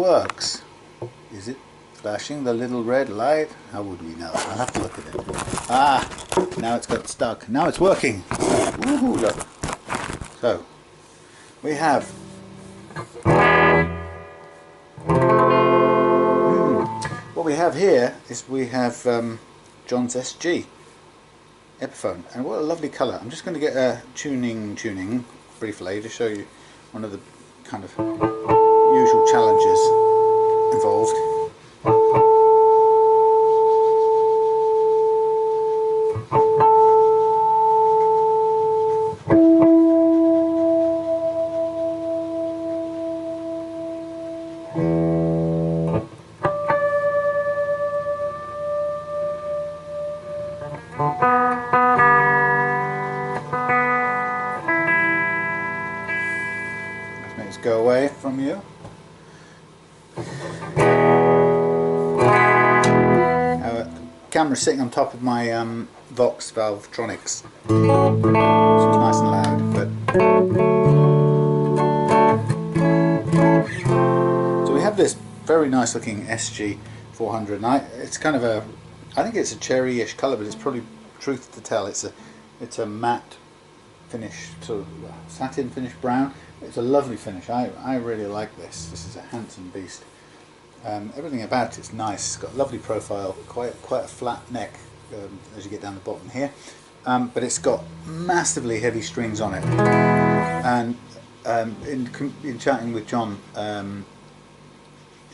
works. Is it flashing the little red light? How would we know? I'll have to look at it. Ah, now it's got stuck. Now it's working. Woohoo, look. So, we have what we have here is we have John's SG Epiphone, and what a lovely colour. I'm just going to get a tuning briefly to show you one of the kind of usual challenges involved. Let's go away from you. The camera's sitting on top of my Vox Valvetronics, so it's nice and loud. So we have this very nice looking SG 400, and it's kind of a, I think it's a cherry-ish colour, but it's probably, truth to tell, it's a matte finish, sort of satin finish brown. It's a lovely finish. I really like this. This is a handsome beast. Everything about it's nice. It's got a lovely profile, quite a flat neck as you get down the bottom here, but it's got massively heavy strings on it. And in chatting with John,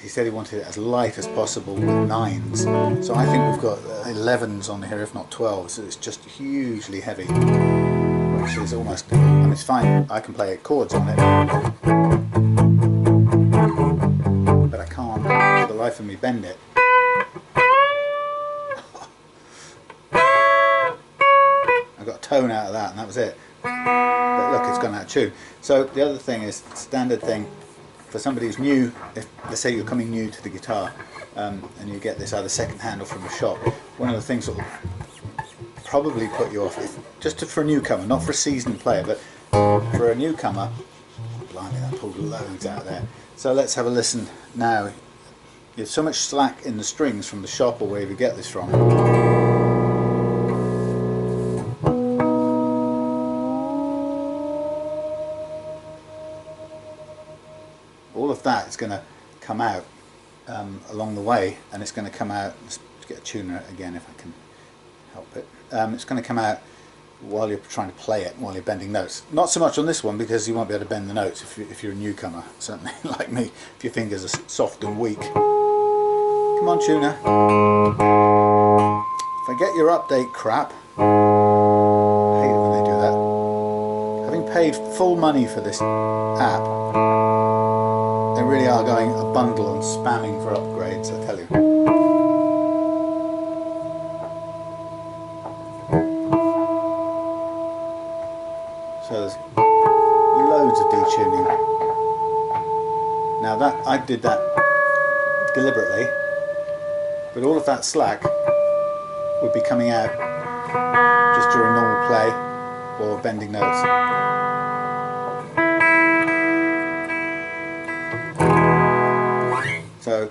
he said he wanted it as light as possible with 9s. So I think we've got 11s on here, if not 12. So it's just hugely heavy, which is almost, I mean, it's fine. I can play chords on it, but I can't, for the life of me, bend it. I got a tone out of that, and that was it. But look, it's gone out of tune. So the other thing is, standard thing for somebody who's new, if let's say you're coming new to the guitar, and you get this either second hand or from a shop, one of the things that will probably put you off, for a newcomer, not for a seasoned player, but for a newcomer, blimey, that pulled loads out there. So let's have a listen now. There's so much slack in the strings from the shop or wherever you get this from. All of that is going to come out along the way, and it's going to come out, let's get a tuner again if I can help it. It's going to come out while you're trying to play it, while you're bending notes. Not so much on this one, because you won't be able to bend the notes if you're a newcomer, certainly like me, if your fingers are soft and weak. Come on, tuner. Forget your update crap. I hate it when they do that. Having paid full money for this app, they really are going a bundle and spamming for upgrades, I tell you. So there's loads of detuning. Now that, I did that deliberately, but all of that slack would be coming out just during normal play or bending notes. So,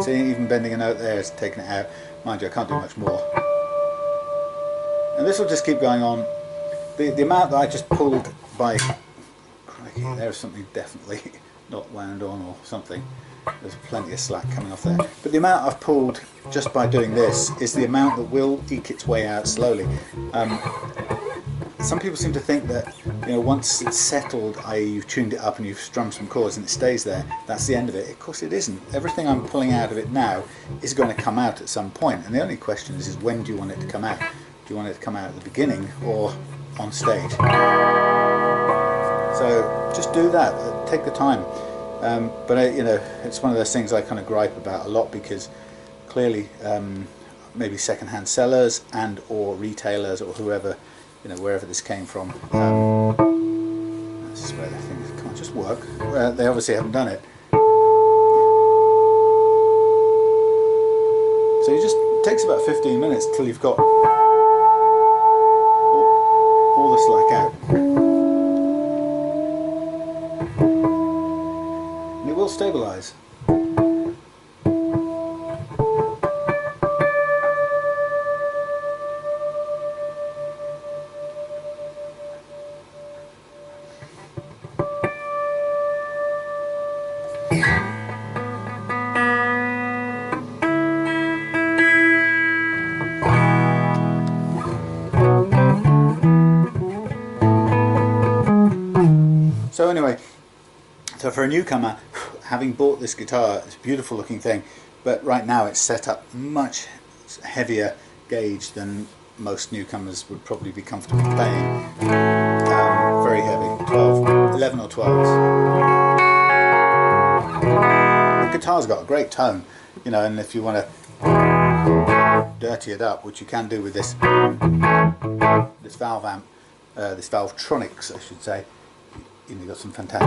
see, even bending a note there is taking it out. Mind you, I can't do much more. And this will just keep going on. The amount that I just pulled by, crikey, there's something definitely not wound on or something. There's plenty of slack coming off there. But the amount I've pulled just by doing this is the amount that will eke its way out slowly. Some people seem to think that, you know, once it's settled, i.e. you've tuned it up and you've strummed some chords and it stays there, that's the end of it. Of course it isn't. Everything I'm pulling out of it now is going to come out at some point, and the only question is when do you want it to come out? Do you want it to come out at the beginning or on stage? So just do that, take the time. But you know, it's one of those things I kind of gripe about a lot, because clearly maybe second-hand sellers and or retailers or whoever, you know, wherever this came from, this is where the things can't just work. They obviously haven't done it. So it takes about 15 minutes till you've got stabilize. So anyway, so for a newcomer, having bought this guitar, it's a beautiful looking thing, but right now it's set up much heavier gauge than most newcomers would probably be comfortable playing. Very heavy, 11 or 12s. The guitar's got a great tone, you know, and if you want to dirty it up, which you can do with this valve amp, this Valvetronics, I should say. You've got some fantastic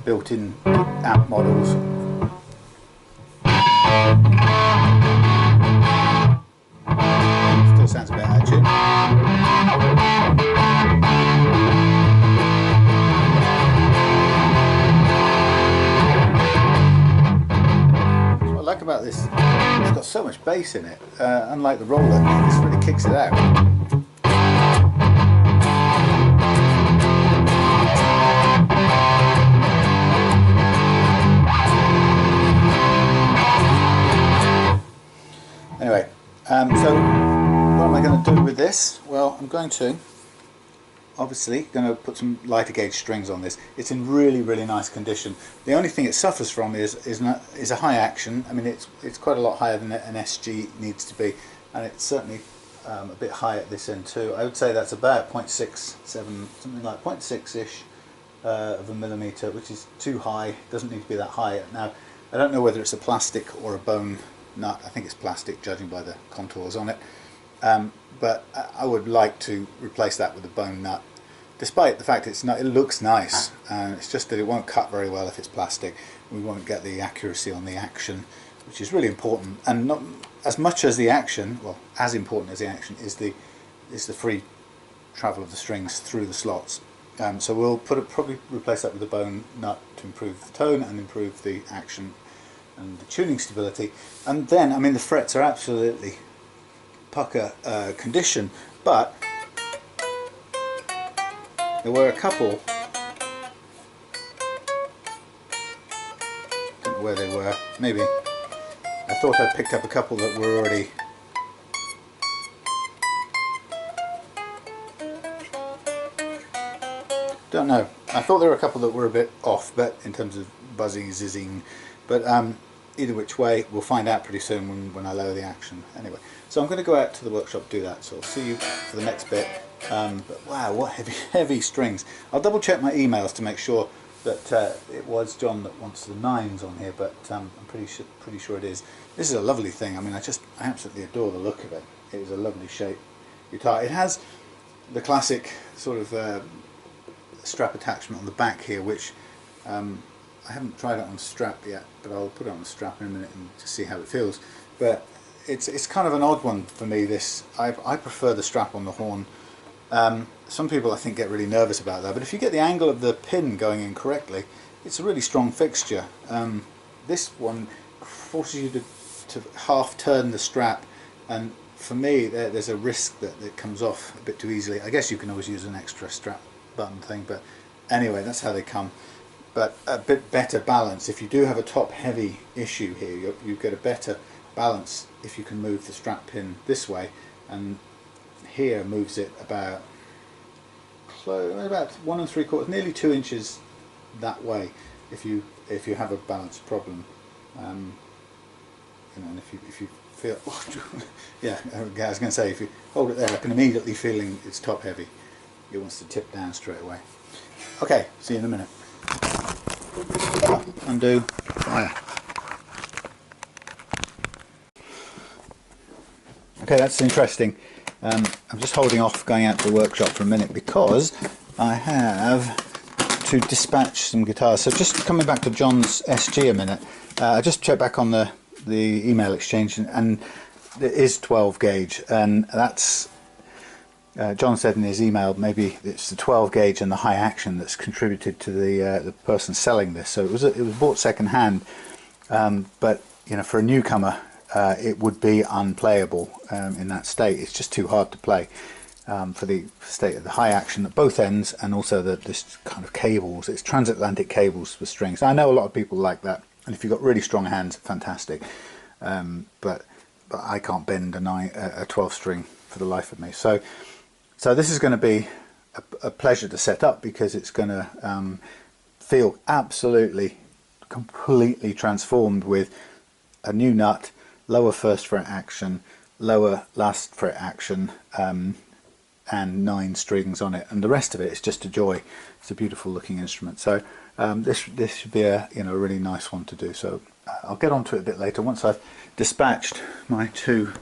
built-in amp models. Still sounds a bit out of tune. What I like about this, it's got so much bass in it. Unlike the roller, this really kicks it out. Anyway, so what am I going to do with this? Well, I'm going to put some lighter gauge strings on this. It's in really, really nice condition. The only thing it suffers from is a high action. I mean, it's quite a lot higher than an SG needs to be, and it's certainly a bit high at this end too. I would say that's about 0.67, something like 0.6-ish of a millimetre, which is too high. Doesn't need to be that high. Now, I don't know whether it's a plastic or a bone nut. I think it's plastic, judging by the contours on it, but I would like to replace that with a bone nut, despite the fact it looks nice, and it's just that it won't cut very well if it's plastic. We won't get the accuracy on the action, which is really important, and not as much as the action, well, as important as the action is the free travel of the strings through the slots. So we'll probably replace that with a bone nut to improve the tone and improve the action and the tuning stability. And then, I mean, the frets are absolutely pucker condition, but there were a couple, don't know where they were, maybe I thought I picked up a couple that were already don't know, I thought there were a couple that were a bit off, but in terms of buzzing, zizzing, but either which way we'll find out pretty soon when I lower the action. Anyway, so I'm going to go out to the workshop to do that, so I'll see you for the next bit. But wow, what heavy strings. I'll double check my emails to make sure that it was John that wants the 9s on here, but I'm pretty sure it is. This is a lovely thing. I mean, I absolutely adore the look of it. It is a lovely shape guitar. It has the classic sort of strap attachment on the back here, which I haven't tried it on strap yet, but I'll put it on the strap in a minute and to see how it feels. But it's kind of an odd one for me, this. I prefer the strap on the horn. Some people, I think, get really nervous about that, but if you get the angle of the pin going in correctly, it's a really strong fixture. This one forces you to half turn the strap, and for me there's a risk that it comes off a bit too easily. I guess you can always use an extra strap button thing, but anyway, that's how they come. But a bit better balance. If you do have a top heavy issue here, you get a better balance if you can move the strap pin this way, and here moves it about 1 3/4, nearly 2 inches that way. If you have a balance problem, you know, and if you feel, yeah, I was going to say, if you hold it there, I can immediately feeling it's top heavy. It wants to tip down straight away. Okay, see you in a minute. Undo, fire. Okay, that's interesting. I'm just holding off going out to the workshop for a minute because I have to dispatch some guitars. So just coming back to John's SG a minute, I just checked back on the email exchange, and it is 12 gauge, and that's John said in his email maybe it's the 12 gauge and the high action that's contributed to the person selling this. So it was bought second hand, but you know, for a newcomer, it would be unplayable in that state. It's just too hard to play for the state of the high action at both ends, and also this kind of cables. It's transatlantic cables for strings. I know a lot of people like that, and if you've got really strong hands, fantastic. But I can't bend a 12 string for the life of me. So this is going to be a pleasure to set up, because it's going to feel absolutely, completely transformed with a new nut, lower first fret action, lower last fret action, and 9 strings on it, and the rest of it is just a joy. It's a beautiful looking instrument. So this should be a really nice one to do. So I'll get onto it a bit later once I've dispatched my 2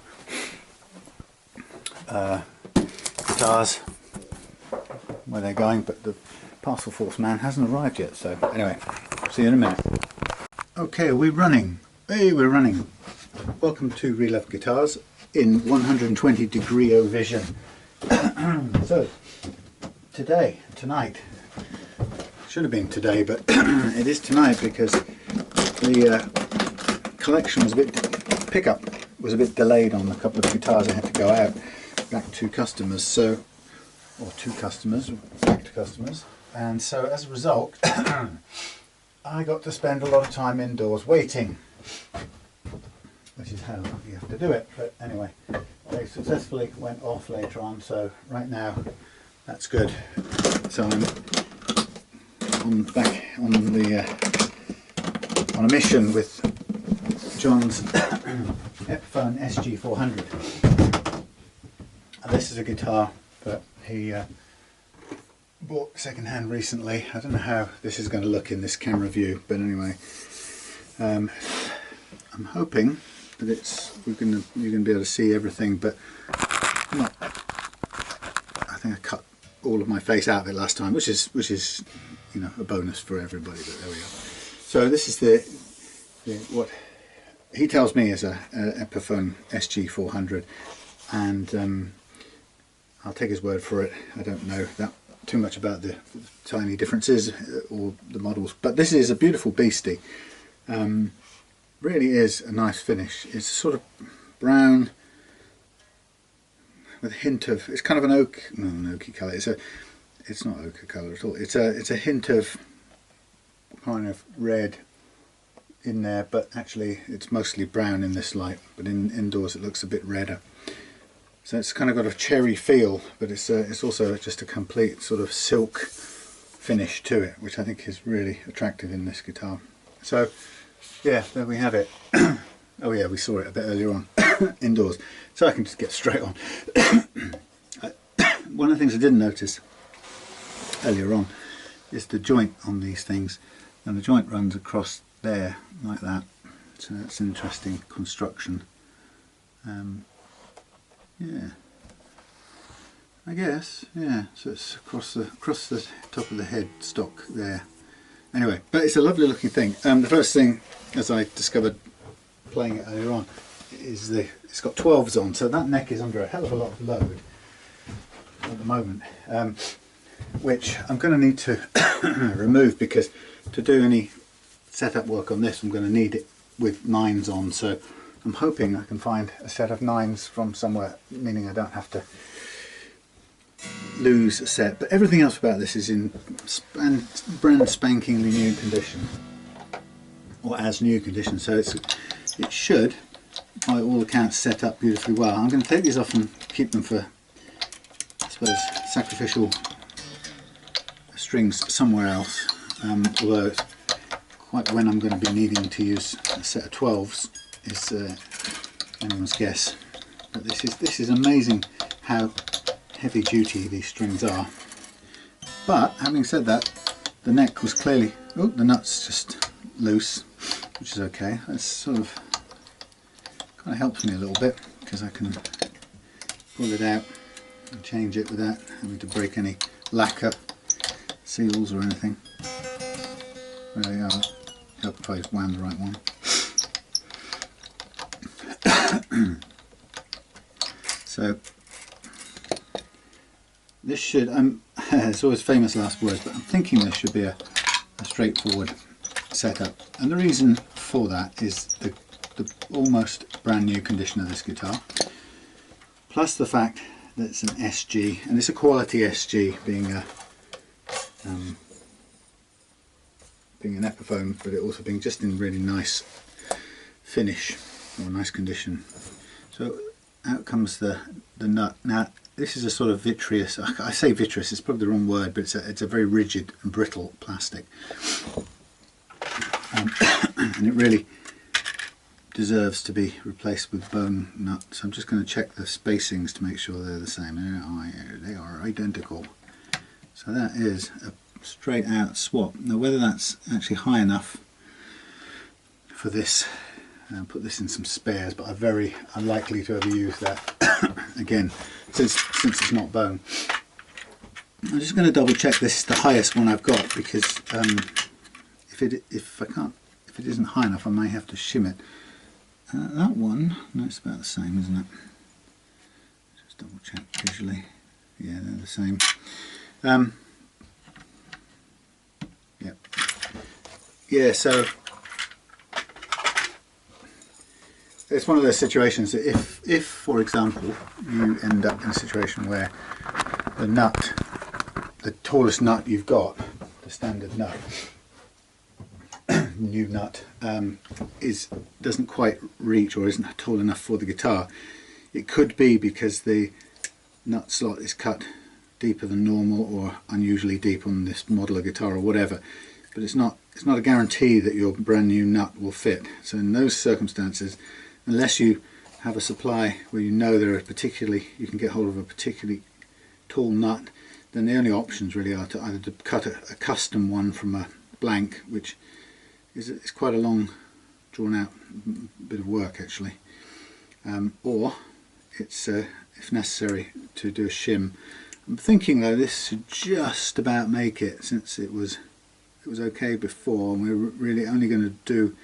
guitars where they're going, but the parcel force man hasn't arrived yet. So anyway, see you in a minute. Okay, are we running? Hey, we're running. Welcome to Relove Guitars in 120 degree O vision. So tonight, should have been today, but it is tonight, because the collection was pickup was a bit delayed on a couple of guitars. I had to go out back to customers, back to customers, and so as a result I got to spend a lot of time indoors waiting, which is how you have to do it. But anyway, they successfully went off later on, so right now that's good. So I'm back on a mission with John's Epiphone SG400. And this is a guitar that he bought second hand recently. I don't know how this is going to look in this camera view, but anyway, I'm hoping that you're going to be able to see everything, but I think I cut all of my face out of it last time, which is a bonus for everybody. But there we go. So this is what he tells me is a Epiphone SG400, and I'll take his word for it. I don't know that too much about the tiny differences or the models, but this is a beautiful beastie. Really is a nice finish. It's sort of brown with a hint of, it's kind of an oaky colour. It's not ochre colour at all. It's a hint of kind of red in there, but actually it's mostly brown in this light, but indoors it looks a bit redder. So it's kind of got a cherry feel, but it's also just a complete sort of silk finish to it, which I think is really attractive in this guitar. So yeah, there we have it. Oh yeah, we saw it a bit earlier on indoors, so I can just get straight on. One of the things I didn't notice earlier on is the joint on these things, and the joint runs across there like that, so that's an interesting construction. Yeah, I guess, yeah, so it's across the top of the head stock there. Anyway, but it's a lovely looking thing. The first thing, as I discovered playing it earlier on, is it's got 12s on, so that neck is under a hell of a lot of load at the moment, which I'm going to need to remove, because to do any setup work on this I'm going to need it with 9s on. So I'm hoping I can find a set of 9s from somewhere, meaning I don't have to lose a set. But everything else about this is in brand spankingly new condition, or as new condition, so it should by all accounts set up beautifully well. I'm going to take these off and keep them for, I suppose, sacrificial strings somewhere else, although it's quite when I'm going to be needing to use a set of 12s is anyone's guess. But this is amazing how heavy duty these strings are. But having said that, the neck was clearly, oh, the nut's just loose, which is okay. That's sort of kind of helps me a little bit, because I can pull it out and change it without having to break any lacquer seals or anything. There we are. Hope if I wound the right one. So this should, it's always famous last words, but I'm thinking this should be a straightforward setup. And the reason for that is the almost brand new condition of this guitar, plus the fact that it's an SG, and it's a quality SG, being an Epiphone, but it also being just in really nice finish or nice condition. So out comes the nut. Now this is a sort of vitreous, I say vitreous, it's probably the wrong word, but it's a very rigid and brittle plastic, and it really deserves to be replaced with bone nut. So I'm just going to check the spacings to make sure they're the same. They are identical. So that is a straight out swap. Now whether that's actually high enough for this, put this in some spares, but I'm very unlikely to ever use that again, since it's not bone. I'm just going to double check this is the highest one I've got, because if it isn't high enough, I may have to shim it. That one, no, it's about the same, isn't it? Just double check visually. Yeah, they're the same. Yep. Yeah, so it's one of those situations that if for example you end up in a situation where the nut, the tallest nut you've got, the standard nut, new nut, doesn't quite reach or isn't tall enough for the guitar, it could be because the nut slot is cut deeper than normal or unusually deep on this model of guitar or whatever, but it's not a guarantee that your brand new nut will fit. So in those circumstances, unless you have a supply where you know there are you can get hold of a particularly tall nut, then the only options really are to either to cut a custom one from a blank, which is quite a long drawn out bit of work actually, or it's if necessary to do a shim. I'm thinking though this should just about make it, since it was okay before, and we're really only going to do,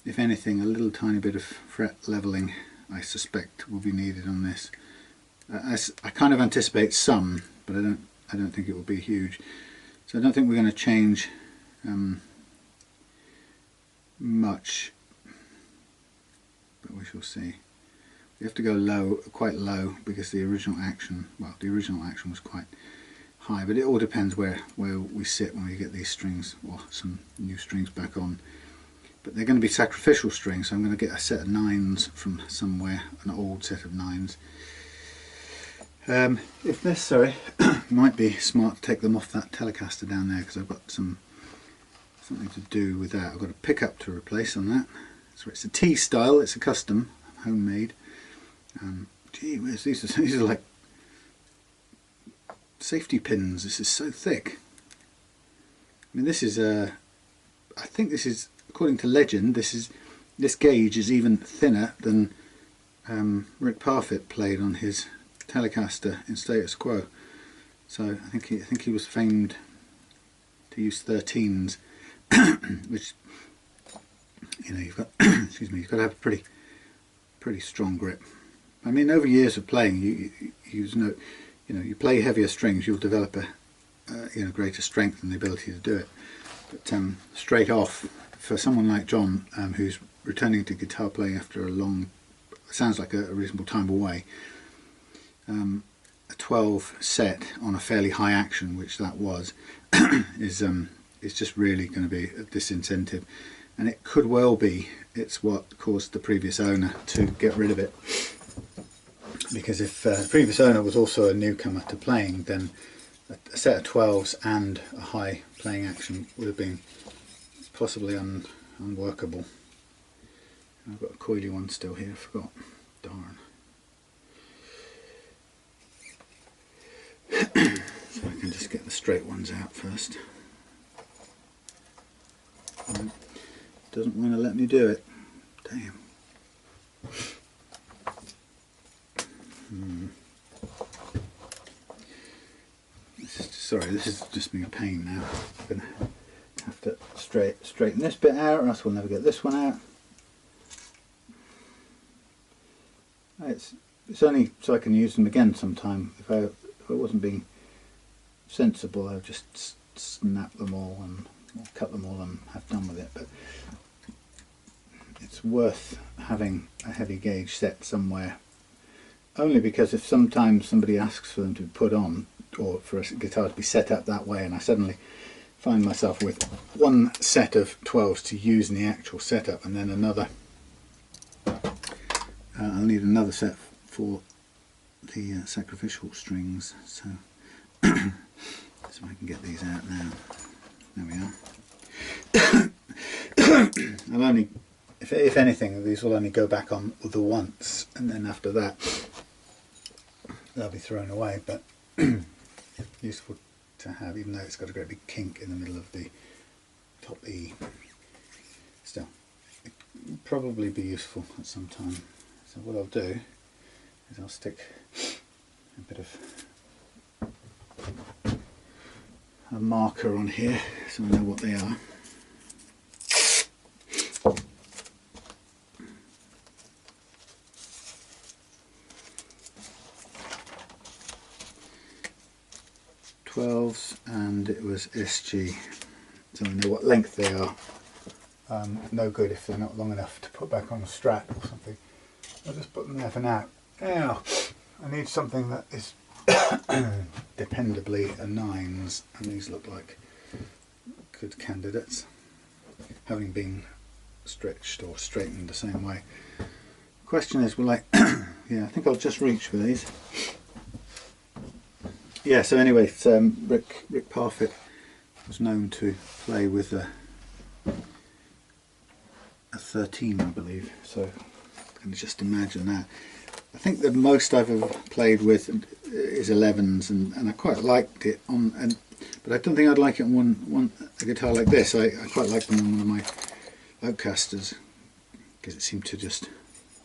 if anything, a little tiny bit of fret leveling I suspect will be needed on this. I kind of anticipate some, but I don't think it will be huge. So I don't think we're going to change much, but we shall see. We have to go low, quite low, because the original action was quite high, but it all depends where we sit when we get these strings, or some new strings back on. But they're going to be sacrificial strings, so I'm going to get a set of 9s from somewhere, an old set of 9s. If necessary, it might be smart to take them off that Telecaster down there, because I've got something to do with that. I've got a pickup to replace on that. So it's a T style, it's a custom, homemade. Gee whiz, these are like safety pins. This is so thick. I mean, this is I think this is, according to legend, this gauge is even thinner than Rick Parfitt played on his Telecaster in Status Quo. So I think he was famed to use 13s, which, you know, you've got excuse me, you've got to have a pretty strong grip. I mean, over years of playing, you play heavier strings, you'll develop a greater strength and the ability to do it. But straight off, for someone like John, who's returning to guitar playing after a long, sounds like a reasonable time away, a 12 set on a fairly high action, which that was, is just really going to be a disincentive. And it could well be it's what caused the previous owner to get rid of it. Because if the previous owner was also a newcomer to playing, then a set of 12s and a high playing action would have been possibly unworkable. I've got a coily one still here, I forgot. Darn. So I can just get the straight ones out first. Doesn't want to let me do it. Damn. Sorry, this is just being a pain now. I'm going to have to straighten this bit out, or else we'll never get this one out. It's only so I can use them again sometime. If I wasn't being sensible, I would just snap them all and cut them all and have done with it. But it's worth having a heavy gauge set somewhere, only because if sometimes somebody asks for them to be put on, or for a guitar to be set up that way, and I suddenly find myself with one set of 12s to use in the actual setup, and then another, I'll need another set for the sacrificial strings. So, so I can get these out now. There we are. I'll only, if anything, these will only go back on the once, and then after that they'll be thrown away. But useful to have, even though it's got a great big kink in the middle of the top E. Still, it will probably be useful at some time. So what I'll do is I'll stick a bit of a marker on here so I know what they are. And it was SG, so I know what length they are. No good if they're not long enough to put back on a Strat or something. I'll just put them there for now. Now I need something that is dependably a 9s, and these look like good candidates, having been stretched or straightened the same way. Question is, will I yeah, I think I'll just reach for these. Yeah, so anyway, it's, Rick Parfitt was known to play with a 13, I believe, so I can just imagine that. I think the most I've ever played with is 11s, and I quite liked it on, but I don't think I'd like it on a guitar like this. I quite like them on one of my Outcasters because it seemed to just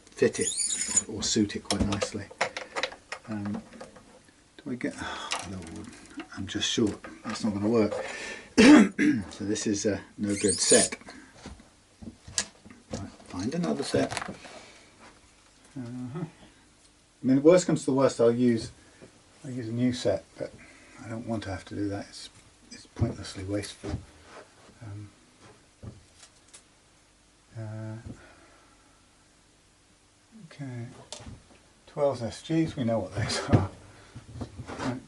fit it or suit it quite nicely. Do I get? Oh Lord, I'm just short. That's not going to work. So this is a no good set. Right, find another set. I mean, the worst comes to the worst, I'll use a new set, but I don't want to have to do that. It's pointlessly wasteful. Okay, 12 SGs. We know what these are. Right,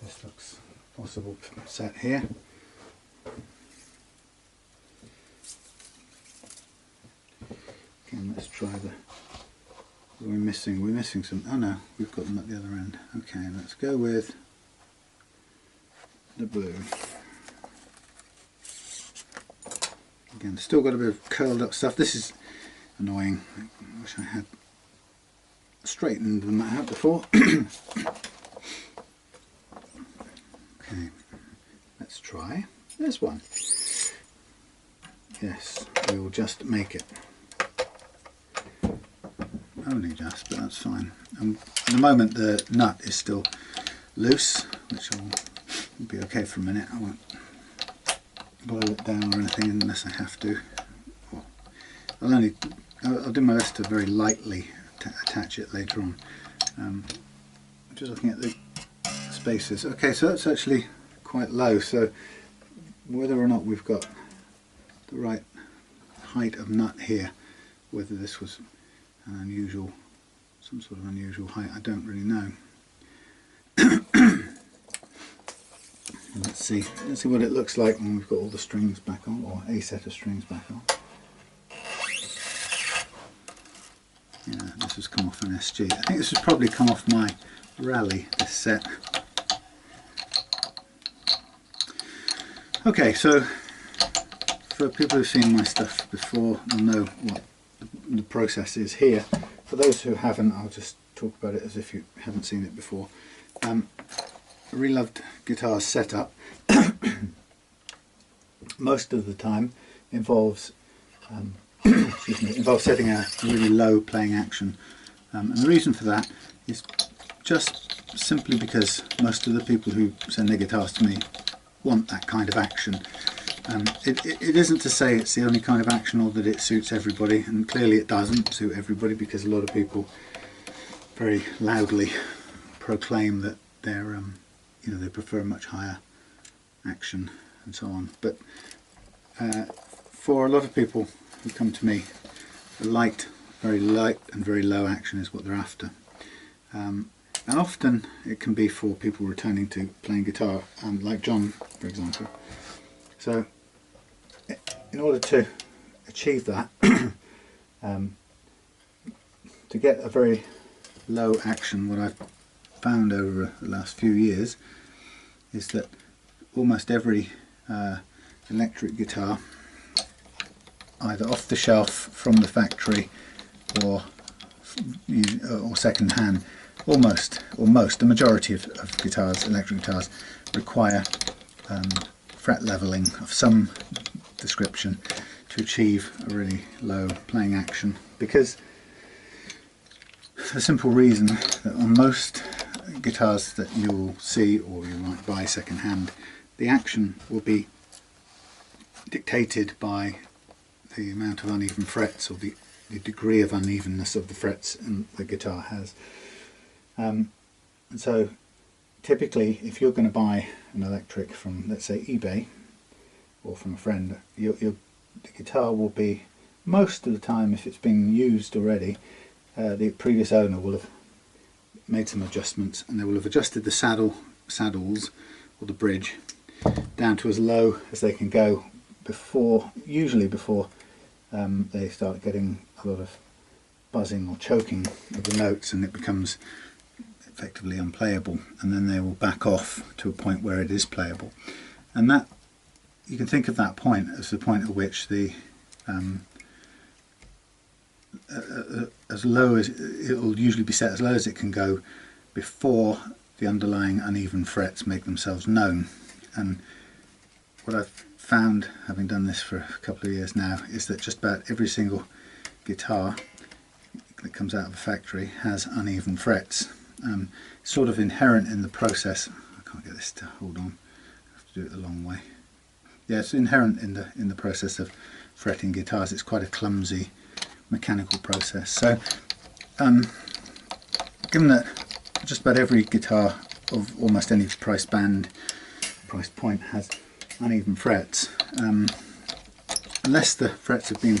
this looks possible set here. Again, let's try the. We're missing some. Oh no, we've got them at the other end. Okay, let's go with the blue. Again, still got a bit of curled up stuff. This is annoying. I wish I had straightened them out before. Okay, let's try this one. Yes, we will just make it. Only just, but that's fine. At the moment the nut is still loose, which will be okay for a minute. I won't boil it down or anything unless I have to. Well, I'll do my best to very lightly attach it later on. I'm just looking at the spaces. Okay, so that's actually quite low, so whether or not we've got the right height of nut here, whether this was an unusual, some sort of unusual height, I don't really know. Let's see what it looks like when we've got all the strings back on, or a set of strings back on. Yeah, this has come off an SG. I think this has probably come off my Rally, this set. Okay, so for people who've seen my stuff before, they'll know what the process is here. For those who haven't, I'll just talk about it as if you haven't seen it before. A Reloved Guitars setup most of the time involves involves setting a really low playing action, and the reason for that is just simply because most of the people who send their guitars to me want that kind of action. It isn't to say it's the only kind of action or that it suits everybody, and clearly it doesn't suit everybody, because a lot of people very loudly proclaim that they're you know, they prefer much higher action and so on. But for a lot of people who come to me, the very light and very low action is what they're after. And often it can be for people returning to playing guitar, like John, for example. So in order to achieve that, to get a very low action, what I've found over the last few years is that almost every electric guitar, either off the shelf from the factory or second hand, the majority of guitars, electric guitars, require fret leveling of some description to achieve a really low playing action, because for the simple reason that on most guitars that you'll see or you might buy second hand, the action will be dictated by the amount of uneven frets, or the degree of unevenness of the frets the guitar has. And so typically, if you're going to buy an electric from, let's say, eBay or from a friend, the guitar will be, most of the time, if it's been used already, the previous owner will have made some adjustments, and they will have adjusted the saddles or the bridge down to as low as they can go usually before they start getting a lot of buzzing or choking of the notes, and it becomes effectively unplayable, and then they will back off to a point where it is playable. And that, you can think of that point as the point at which the as low as it will usually be set, as low as it can go before the underlying uneven frets make themselves known. And what I've found, having done this for a couple of years now, is that just about every single guitar that comes out of a factory has uneven frets. Sort of inherent in the process. I can't get this to hold on. I have to do it the long way. Yeah, it's inherent in the process of fretting guitars. It's quite a clumsy mechanical process. So, given that just about every guitar of almost any price point has uneven frets, unless the frets have been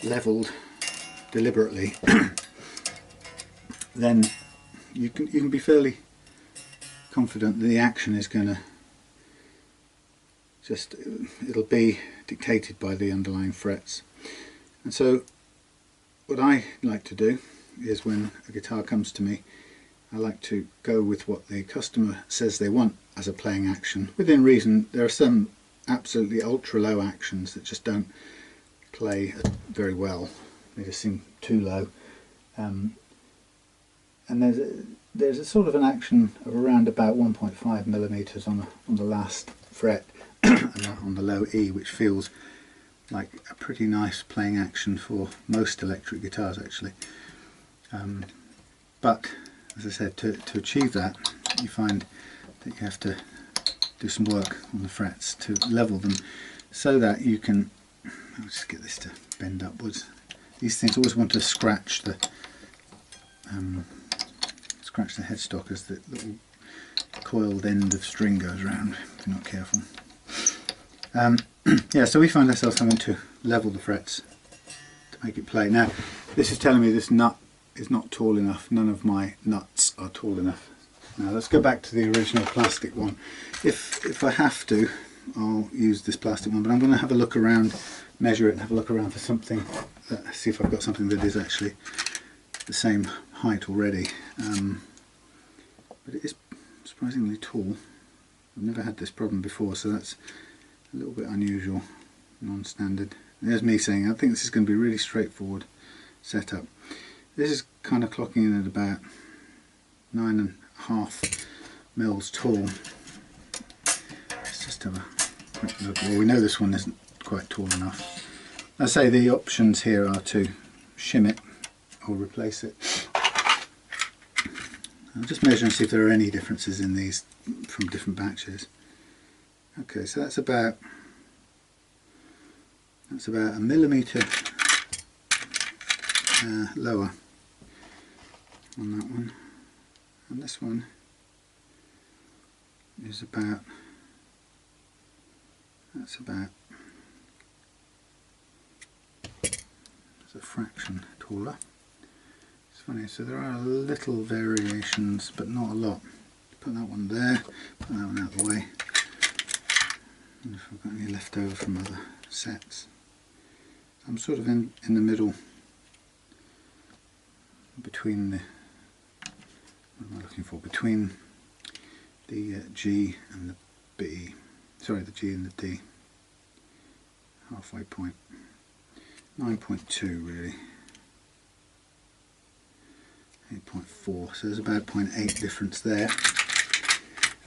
leveled deliberately, then you can be fairly confident that the action is going to it'll be dictated by the underlying frets. And so what I like to do is, when a guitar comes to me, I like to go with what the customer says they want as a playing action. Within reason, there are some absolutely ultra low actions that just don't play very well. They just seem too low. And there's a sort of an action of around about 1.5 millimeters on the last fret and on the low E, which feels like a pretty nice playing action for most electric guitars, actually. But as I said, to achieve that, you find that you have to do some work on the frets to level them, so that you can, I'll just get this to bend upwards. These things always want to scratch the headstock as the little coiled end of string goes round, if you're not careful. Yeah, so we find ourselves having to level the frets to make it play. Now, this is telling me this nut is not tall enough. None of my nuts are tall enough. Now let's go back to the original plastic one. If I have to, I'll use this plastic one, but I'm going to have a look around, measure it, and have a look around for something, see if I've got something that is actually the same height already. But it is surprisingly tall. I've never had this problem before, so that's a little bit unusual, non-standard. There's me saying I think this is going to be a really straightforward setup. This is kind of clocking in at about 9.5 mils tall. Let's just have a quick look. Well, we know this one isn't quite tall enough. I say the options here are to shim it or replace it. I'll just measure and see if there are any differences in these from different batches. Okay, so that's about a millimetre lower on that one. and this one is about, that's about, it's a fraction taller. It's funny, so there are little variations but not a lot. Put that one there, put that one out of the way. And if I've got any left over from other sets. I'm sort of in the middle between the, what am I looking for? Between the G and the B, sorry, the G and the D. Halfway point. 9.2 really. 8.4, so there's about 0.8 difference there.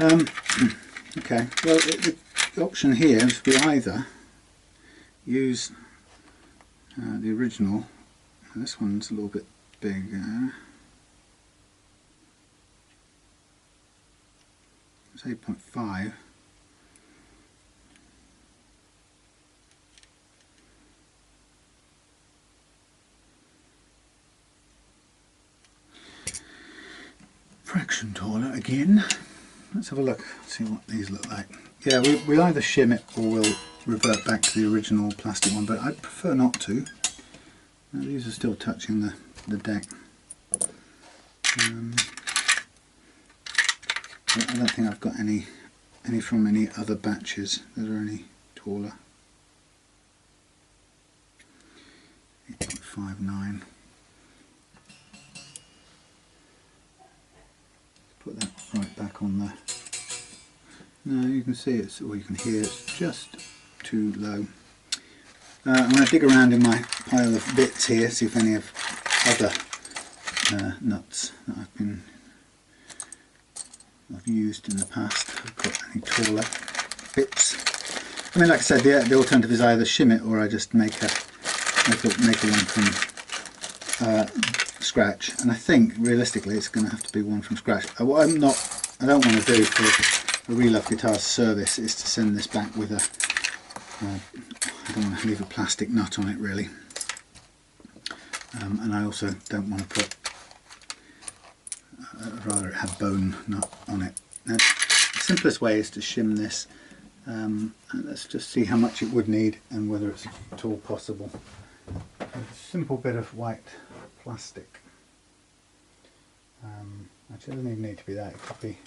Okay, well the option here is we either use the original, and this one's a little bit bigger, it's 8.5. Fraction taller again. Let's have a look, see what these look like. Yeah, we'll either shim it or we'll revert back to the original plastic one, but I'd prefer not to. Now, these are still touching the deck. I don't think I've got any from any other batches that are any taller. 8.59. Put that right back on there. Now you can see it's, or you can hear it's just too low. I'm going to dig around in my pile of bits here, see if any of other nuts that I've used in the past have got any taller bits. I mean, like I said, the alternative is either shim it or I just make a one from scratch, and I think realistically it's going to have to be one from scratch. What I don't want to do for a Relove Guitars service is to send this back with a I don't want to leave a plastic nut on it really, and I also don't want to put I'd rather it have bone nut on it. Now, the simplest way is to shim this, and let's just see how much it would need and whether it's at all possible. A simple bit of white plastic. Actually, it doesn't even need to be that, it could be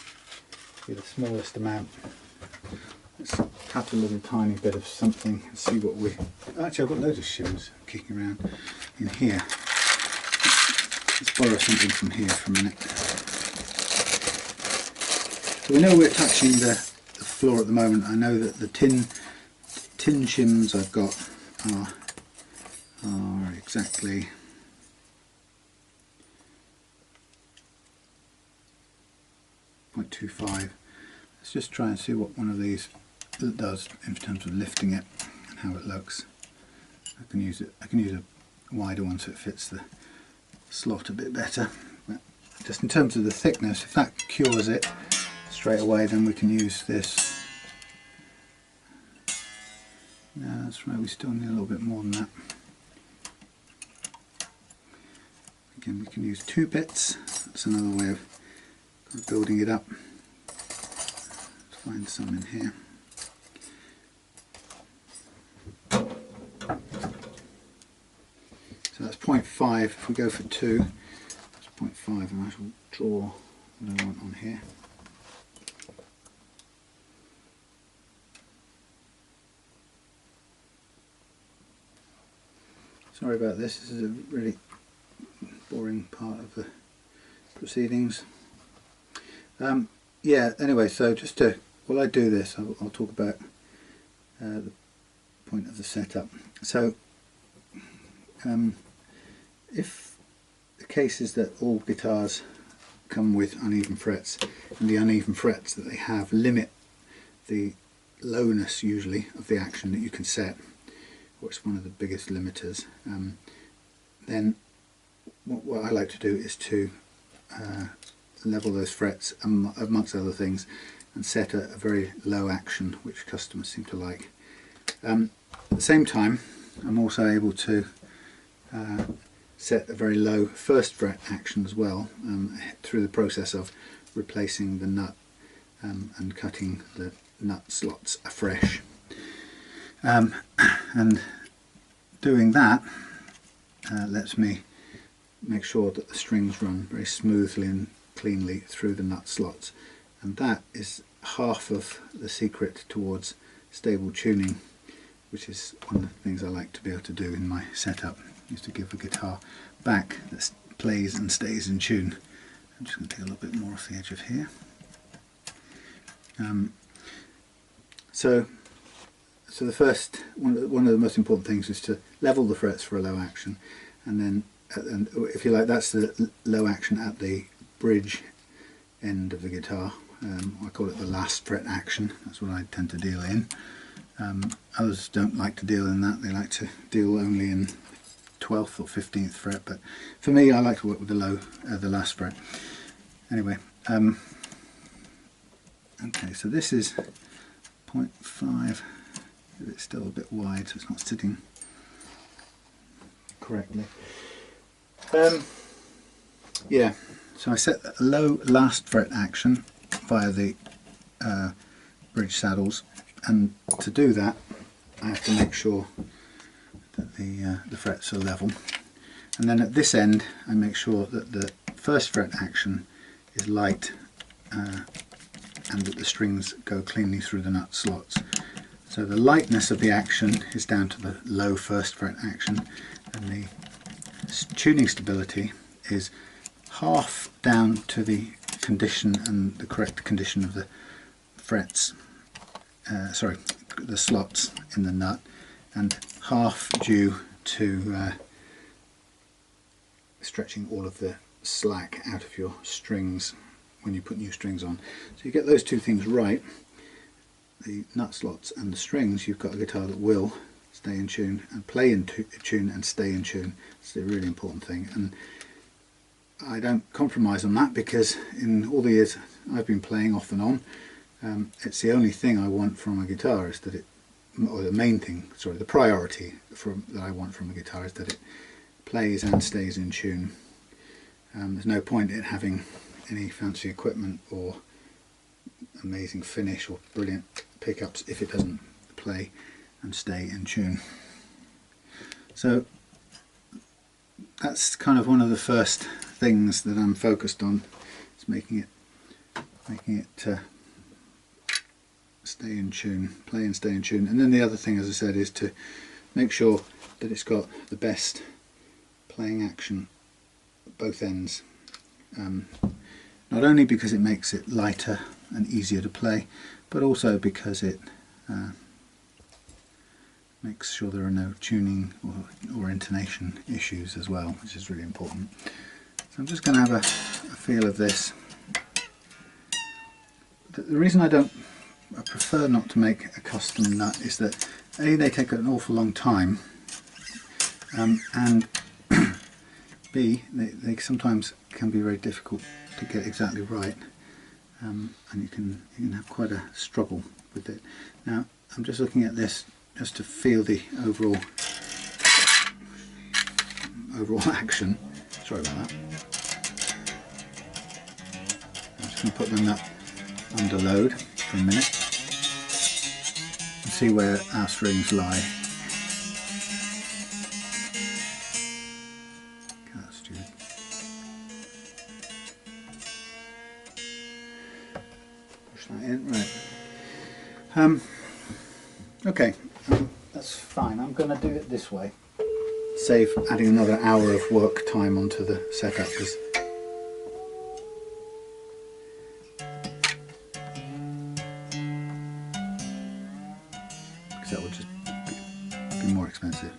the smallest amount. Let's cut a little tiny bit of something and see what we... Actually, I've got loads of shims kicking around in here. Let's borrow something from here for a minute. So we know we're touching the floor at the moment. I know that the tin shims I've got are exactly 0.25. Let's just try and see what one of these does in terms of lifting it and how it looks. I can use a wider one so it fits the slot a bit better. But just in terms of the thickness, if that cures it straight away, then we can use this. No, that's right, we still need a little bit more than that. Again, we can use 2 bits. That's another way of building it up. Let's find some in here. So that's 0.5. If we go for 2, that's 0.5. I might as well draw what I want on here. Sorry about this. This is a really boring part of the proceedings. Yeah, anyway, so just to, while I do this, I'll talk about the point of the setup. So if the case is that all guitars come with uneven frets, and the uneven frets that they have limit the lowness usually of the action that you can set, or it's one of the biggest limiters, then what I like to do is to level those frets amongst other things and set a very low action, which customers seem to like. At the same time, I'm also able to set a very low first fret action as well, through the process of replacing the nut and cutting the nut slots afresh. And doing that lets me make sure that the strings run very smoothly and cleanly through the nut slots, and that is half of the secret towards stable tuning, which is one of the things I like to be able to do in my setup, is to give a guitar back that plays and stays in tune. I'm just going to take a little bit more off the edge of here. So the first, one of the most important things is to level the frets for a low action, and then if you like, that's the low action at the bridge end of the guitar. I call it the last fret action. That's what I tend to deal in. Others don't like to deal in that, they like to deal only in 12th or 15th fret, but for me I like to work with the last fret. Anyway, okay, so this is 0.5, it's still a bit wide so it's not sitting correctly. Yeah, so I set a low last fret action via the bridge saddles, and to do that I have to make sure that the frets are level, and then at this end I make sure that the first fret action is light and that the strings go cleanly through the nut slots. So the lightness of the action is down to the low first fret action, and the tuning stability is half down to the condition and the correct condition of the frets, sorry, the slots in the nut, and half due to stretching all of the slack out of your strings when you put new strings on. So you get those two things right, the nut slots and the strings, you've got a guitar that will stay in tune and play in tune and stay in tune. It's a really important thing, and I don't compromise on that, because in all the years I've been playing off and on, it's the only thing I want from a guitar is that it, or the main thing, sorry, the priority that I want from a guitar is that it plays and stays in tune. There's no point in having any fancy equipment or amazing finish or brilliant pickups if it doesn't play and stay in tune. So that's kind of one of the first things that I'm focused on, is making it stay in tune, play and stay in tune. And then the other thing, as I said, is to make sure that it's got the best playing action at both ends. Not only because it makes it lighter and easier to play, but also because it makes sure there are no tuning or intonation issues as well, which is really important. So I'm just going to have a feel of this. The reason I prefer not to make a custom nut is that A, they take an awful long time, and B, they sometimes can be very difficult to get exactly right, and you can have quite a struggle with it. Now I'm just looking at this just to feel the overall action. Sorry about that. I'm just going to put the nut under load for a minute and see where our strings lie. That's stupid. Push that in, right. Okay, that's fine. I'm going to do it this way. Save adding another hour of work time onto the setup, because that would just be more expensive.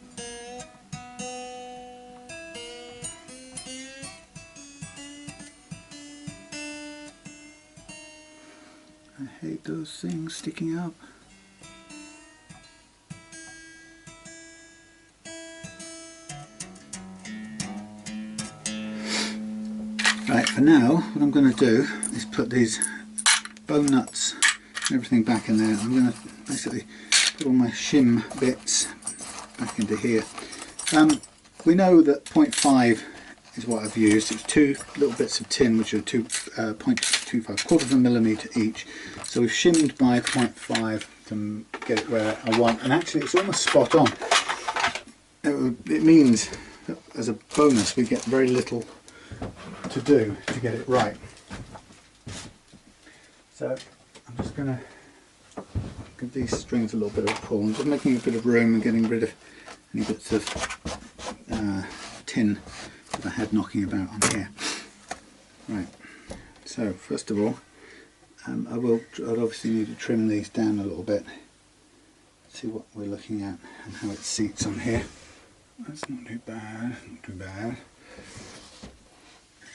I hate those things sticking up. Right, for now what I'm going to do is put these bone nuts and everything back in there. I'm going to basically put all my shim bits back into here. we know that 0.5 is what I've used. It's two little bits of tin which are 0.25, quarter of a millimetre each. So we've shimmed by 0.5 to get it where I want, and actually it's almost spot on. It means that as a bonus we get very little to do to get it right. So I'm just going to give these strings a little bit of a pull. I'm just making a bit of room and getting rid of any bits of tin that I had knocking about on here. Right, so first of all I'd obviously need to trim these down a little bit, see what we're looking at and how it seats on here. That's not too bad, not too bad.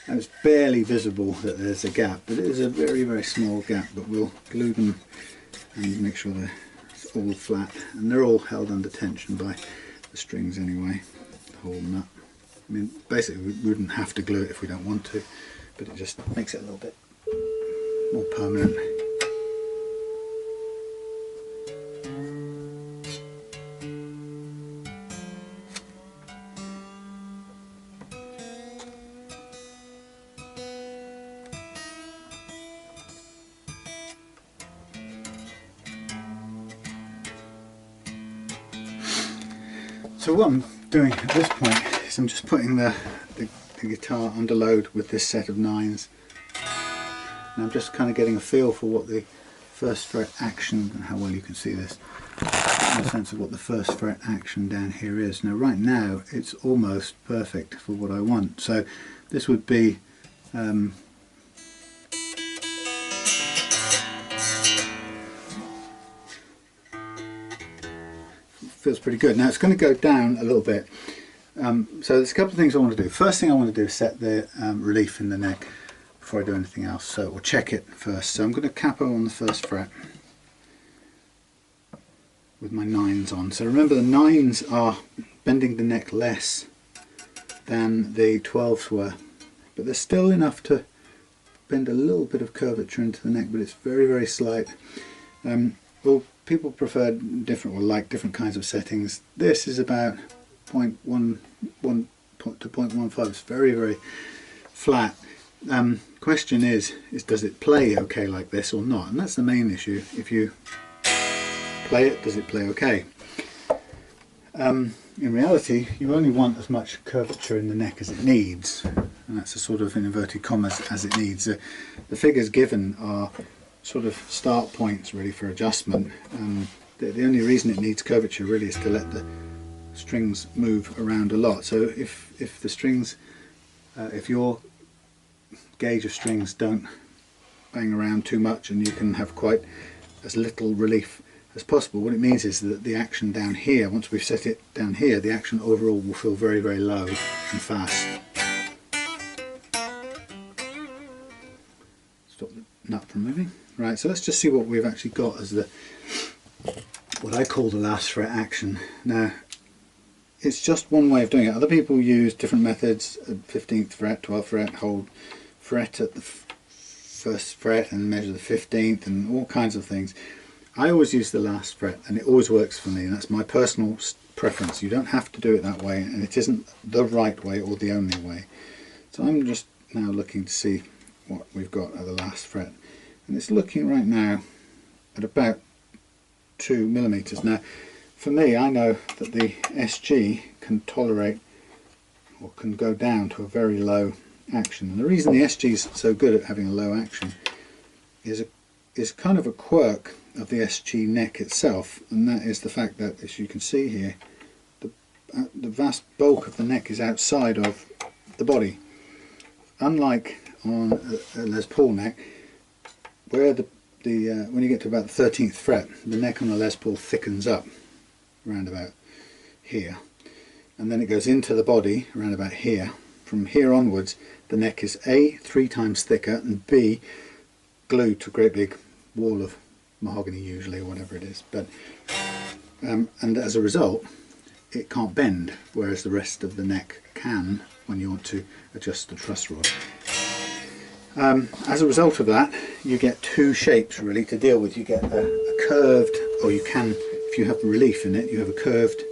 Now it's barely visible that there's a gap, but it is a very, very small gap, but we'll glue them and make sure they're all flat, and they're all held under tension by the strings anyway, to hold them up. I mean, basically we wouldn't have to glue it if we don't want to, but it just makes it a little bit more permanent. So what I'm doing at this point is I'm just putting the guitar under load with this set of 9s, and I'm just kind of getting a feel for what the first fret action, and how well you can see this, a sense of what the first fret action down here is. Now right now it's almost perfect for what I want, so this would be feels pretty good. Now it's going to go down a little bit, so there's a couple of things I want to do. First thing I want to do is set the relief in the neck before I do anything else, so we'll check it first. So I'm going to capo on the first fret with my 9s on. So remember, the 9s are bending the neck less than the 12s were, but they're still enough to bend a little bit of curvature into the neck, but it's very, very slight. Well, people prefer different, or like different kinds of settings. This is about 0.11 to 0.15. It's very, very flat. Question is does it play okay like this or not? And that's the main issue. If you play it, does it play okay? In reality, you only want as much curvature in the neck as it needs, and that's a sort of, in inverted commas, as it needs. The figures given are sort of start points really for adjustment. The only reason it needs curvature really is to let the strings move around a lot. So if the strings, if your gauge of strings don't bang around too much and you can have quite as little relief as possible, what it means is that the action down here, once we've set it down here, the action overall will feel very, very low and fast. Stop the nut from moving. Right, so let's just see what we've actually got as what I call the last fret action. Now, it's just one way of doing it. Other people use different methods: 15th fret, 12th fret, hold fret at the first fret and measure the 15th, and all kinds of things. I always use the last fret, and it always works for me, and that's my personal preference. You don't have to do it that way, and it isn't the right way or the only way. So I'm just now looking to see what we've got at the last fret. And it's looking right now at about 2 millimeters. Now, for me, I know that the SG can tolerate, or can go down to, a very low action. And the reason the SG is so good at having a low action is kind of a quirk of the SG neck itself, and that is the fact that, as you can see here, the vast bulk of the neck is outside of the body. Unlike on a Les Paul neck, where when you get to about the 13th fret, the neck on a Les Paul thickens up around about here, and then it goes into the body around about here. From here onwards, the neck is A, 3 times thicker, and B, glued to a great big wall of mahogany usually, or whatever it is. But and as a result, it can't bend, whereas the rest of the neck can when you want to adjust the truss rod. As a result of that, you get two shapes really to deal with. You get a curved, or you can, if you have relief in it, you have a curved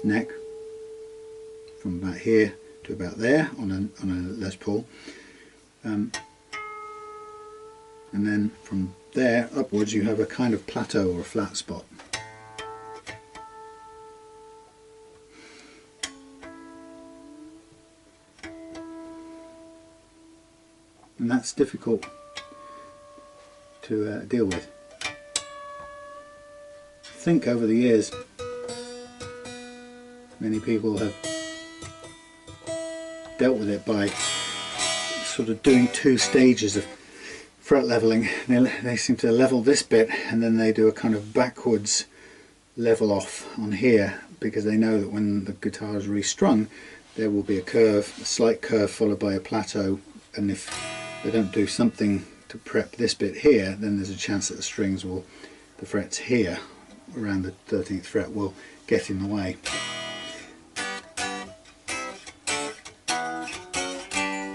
neck, from about here to about there on a Les Paul, and then from there upwards you have a kind of plateau or a flat spot. And that's difficult to deal with. I think over the years many people have dealt with it by sort of doing two stages of fret leveling. They seem to level this bit and then they do a kind of backwards level off on here, because they know that when the guitar is restrung there will be a curve, a slight curve followed by a plateau, and if they don't do something to prep this bit here, then there's a chance that the strings will, the frets here around the 13th fret will get in the way.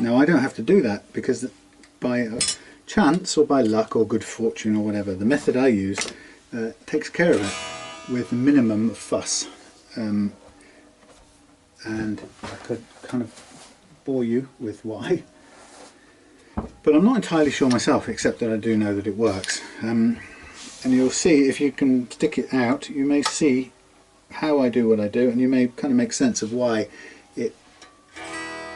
Now I don't have to do that, because by chance or by luck or good fortune or whatever, the method I use takes care of it with the minimum of fuss. And I could kind of bore you with why, but I'm not entirely sure myself, except that I do know that it works. And you'll see, if you can stick it out, you may see how I do what I do, and you may kind of make sense of why it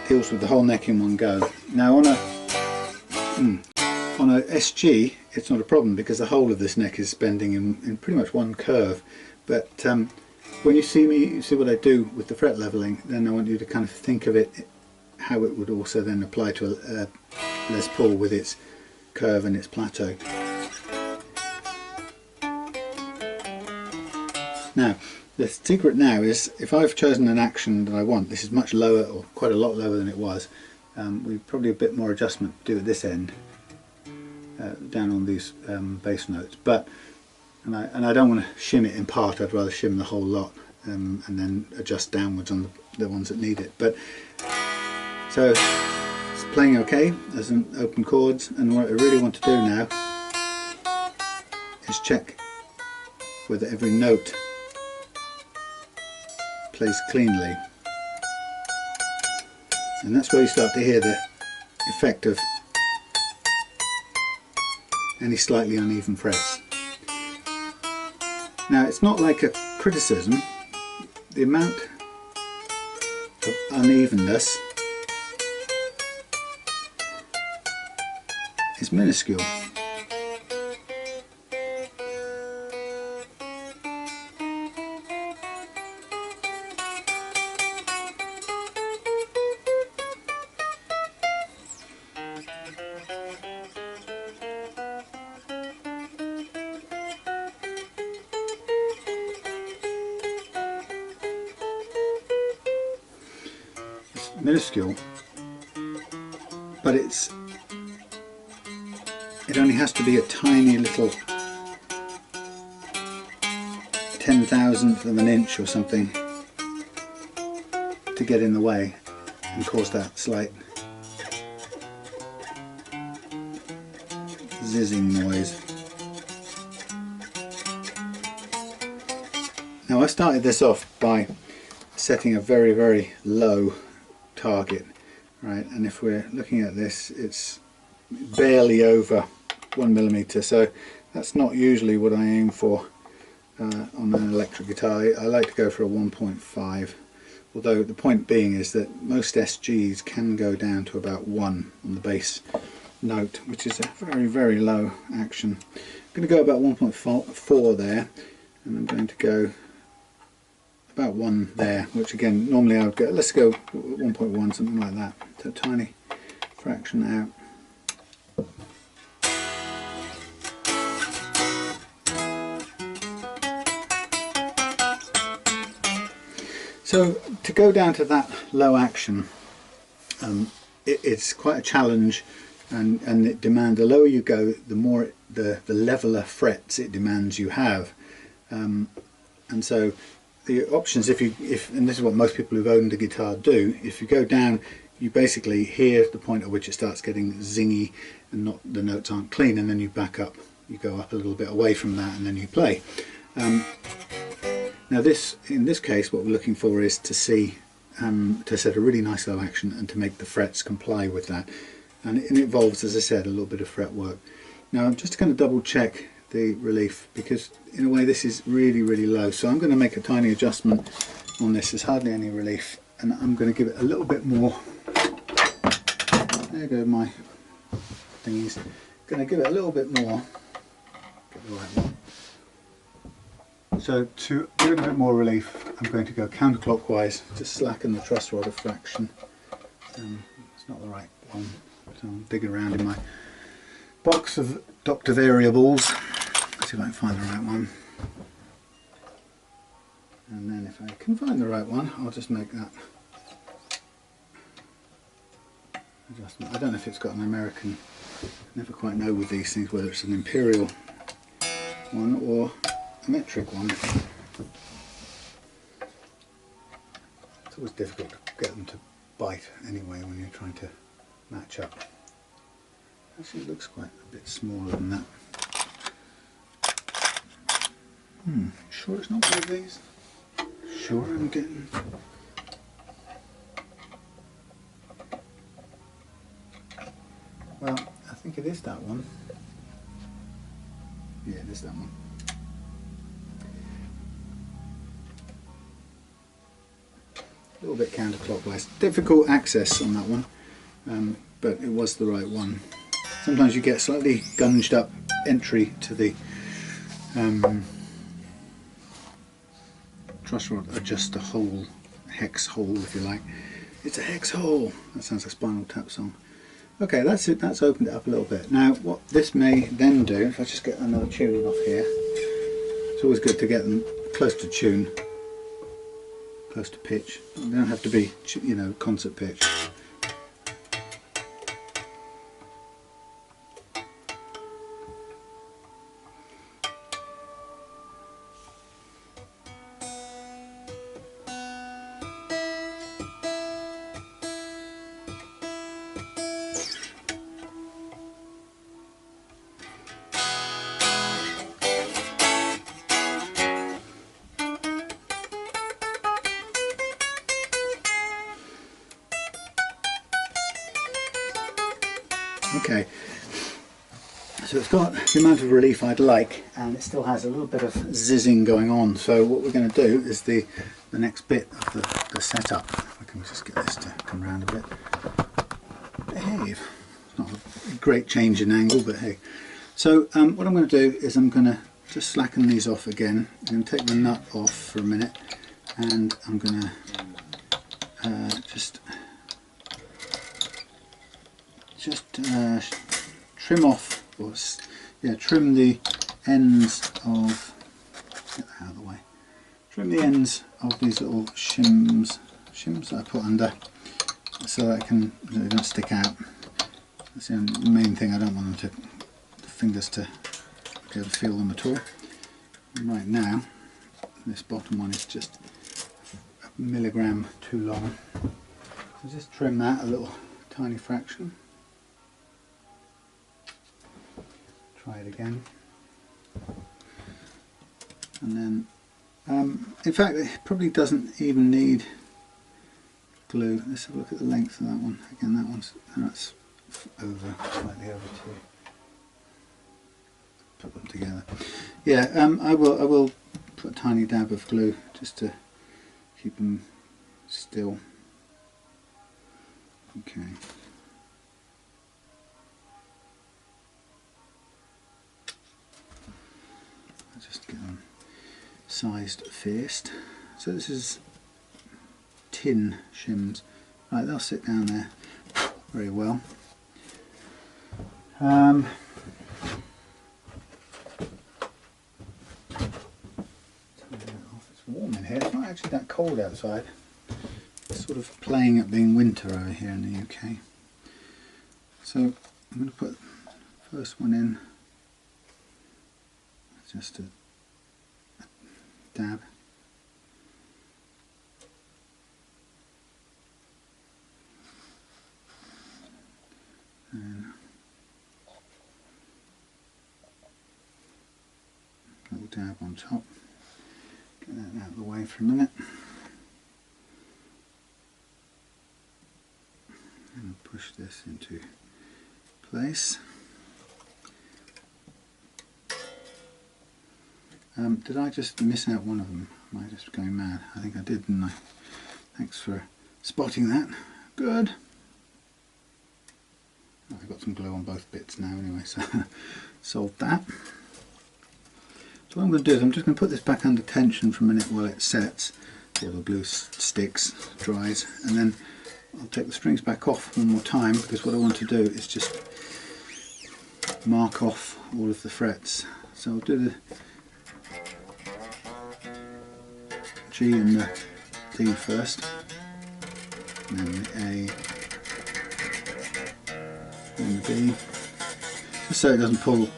deals with the whole neck in one go. Now on a SG it's not a problem, because the whole of this neck is bending in pretty much one curve, but when you see what I do with the fret leveling, then I want you to kind of think of it how it would also then apply to a Les Paul with its curve and its plateau. Now the secret now is, if I've chosen an action that I want, this is much lower, or quite a lot lower than it was, we've probably a bit more adjustment to do at this end, down on these bass notes, but and I don't want to shim it in part, I'd rather shim the whole lot and then adjust downwards on the ones that need it. But so it's playing okay as an open chords, and what I really want to do now is check whether every note plays cleanly, and that's where you start to hear the effect of any slightly uneven frets. Now it's not like a criticism, the amount of unevenness is minuscule. Minuscule, but it only has to be a tiny little 10,000th of an inch or something to get in the way and cause that slight zizzing noise. Now I started this off by setting a very, very low target, right, and if we're looking at this, it's barely over 1mm, so that's not usually what I aim for on an electric guitar. I like to go for a 1.5, although the point being is that most SGs can go down to about 1 on the bass note, which is a very, very low action. I'm going to go about 1.4 there, and I'm going to go about 1 there, which again normally I would go, let's go 1.1, something like that, so a tiny fraction out. So to go down to that low action, it's quite a challenge, and it demands, the lower you go, the more the leveler frets it demands you have, and so the options, and this is what most people who've owned a guitar do, if you go down, you basically hear the point at which it starts getting zingy and the notes aren't clean, and then you back up, you go up a little bit away from that, and then you play. Now in this case what we're looking for is to see to set a really nice low action and to make the frets comply with that. And it involves, as I said, a little bit of fret work. Now I'm just going to double check the relief, because in a way this is really, really low. So I'm going to make a tiny adjustment on this. There's hardly any relief, and I'm going to give it a little bit more. There go my thingies. Going to give it a little bit more. Get the right one. So to give it a bit more relief, I'm going to go counterclockwise to slacken the truss rod a fraction. It's not the right one, so I'll dig around in my box of Dr. Variables. Let's see if I can find the right one. And then if I can find the right one, I'll just make that adjustment. I don't know if it's got an American, I never quite know with these things whether it's an imperial one or a metric one. It's always difficult to get them to bite anyway when you're trying to match up. Actually it looks quite a bit smaller than that. Sure it's not one of these? Sure I'm getting... Well, I think it is that one. Yeah, it is that one. A little bit counterclockwise. Difficult access on that one, but it was the right one. Sometimes you get slightly gunged up entry to the truss rod, or just a hole, hex hole if you like. It's a hex hole. That sounds like a Spinal Tap song. Okay, that's it. That's opened it up a little bit. Now, what this may then do, if I just get another tuning off here, it's always good to get them close to tune. Close to pitch. They don't have to be, you know, concert pitch. Okay, so it's got the amount of relief I'd like, and it still has a little bit of zizzing going on. So what we're going to do is the next bit of the setup. If I can just get this to come around a bit. Behave. It's not a great change in angle, but hey. So what I'm going to do is I'm going to just slacken these off again. I'm going to take the nut off for a minute, and I'm going to just trim off, or trim the ends of, get that out of the way, trim the ends of these little shims that I put under, so that they don't stick out. That's the main thing. I don't want them the fingers to be able to feel them at all. And right now, this bottom one is just a milligram too long, so just trim that a little tiny fraction. Try it again, and then in fact it probably doesn't even need glue. Let's have a look at the length of that one. Again, that's slightly over too. Put them together. Yeah, I will put a tiny dab of glue just to keep them still. Okay. Just get them sized first. So this is tin shims. Right, they'll sit down there very well. It's warm in here. It's not actually that cold outside. It's sort of playing at being winter over here in the UK. So I'm going to put the first one in. Just a dab. And a little dab on top. Get that out of the way for a minute. and push this into place. Did I just miss out one of them? Am I just going mad? I think I did, didn't I? Thanks for spotting that. Good. Oh, I've got some glue on both bits now anyway, so solved that. So what I'm going to do is I'm just going to put this back under tension for a minute while it sets, or the glue sticks, dries, and then I'll take the strings back off one more time, because what I want to do is just mark off all of the frets. So I'll do the G and the D first, and then the A, and the B, just so it doesn't pull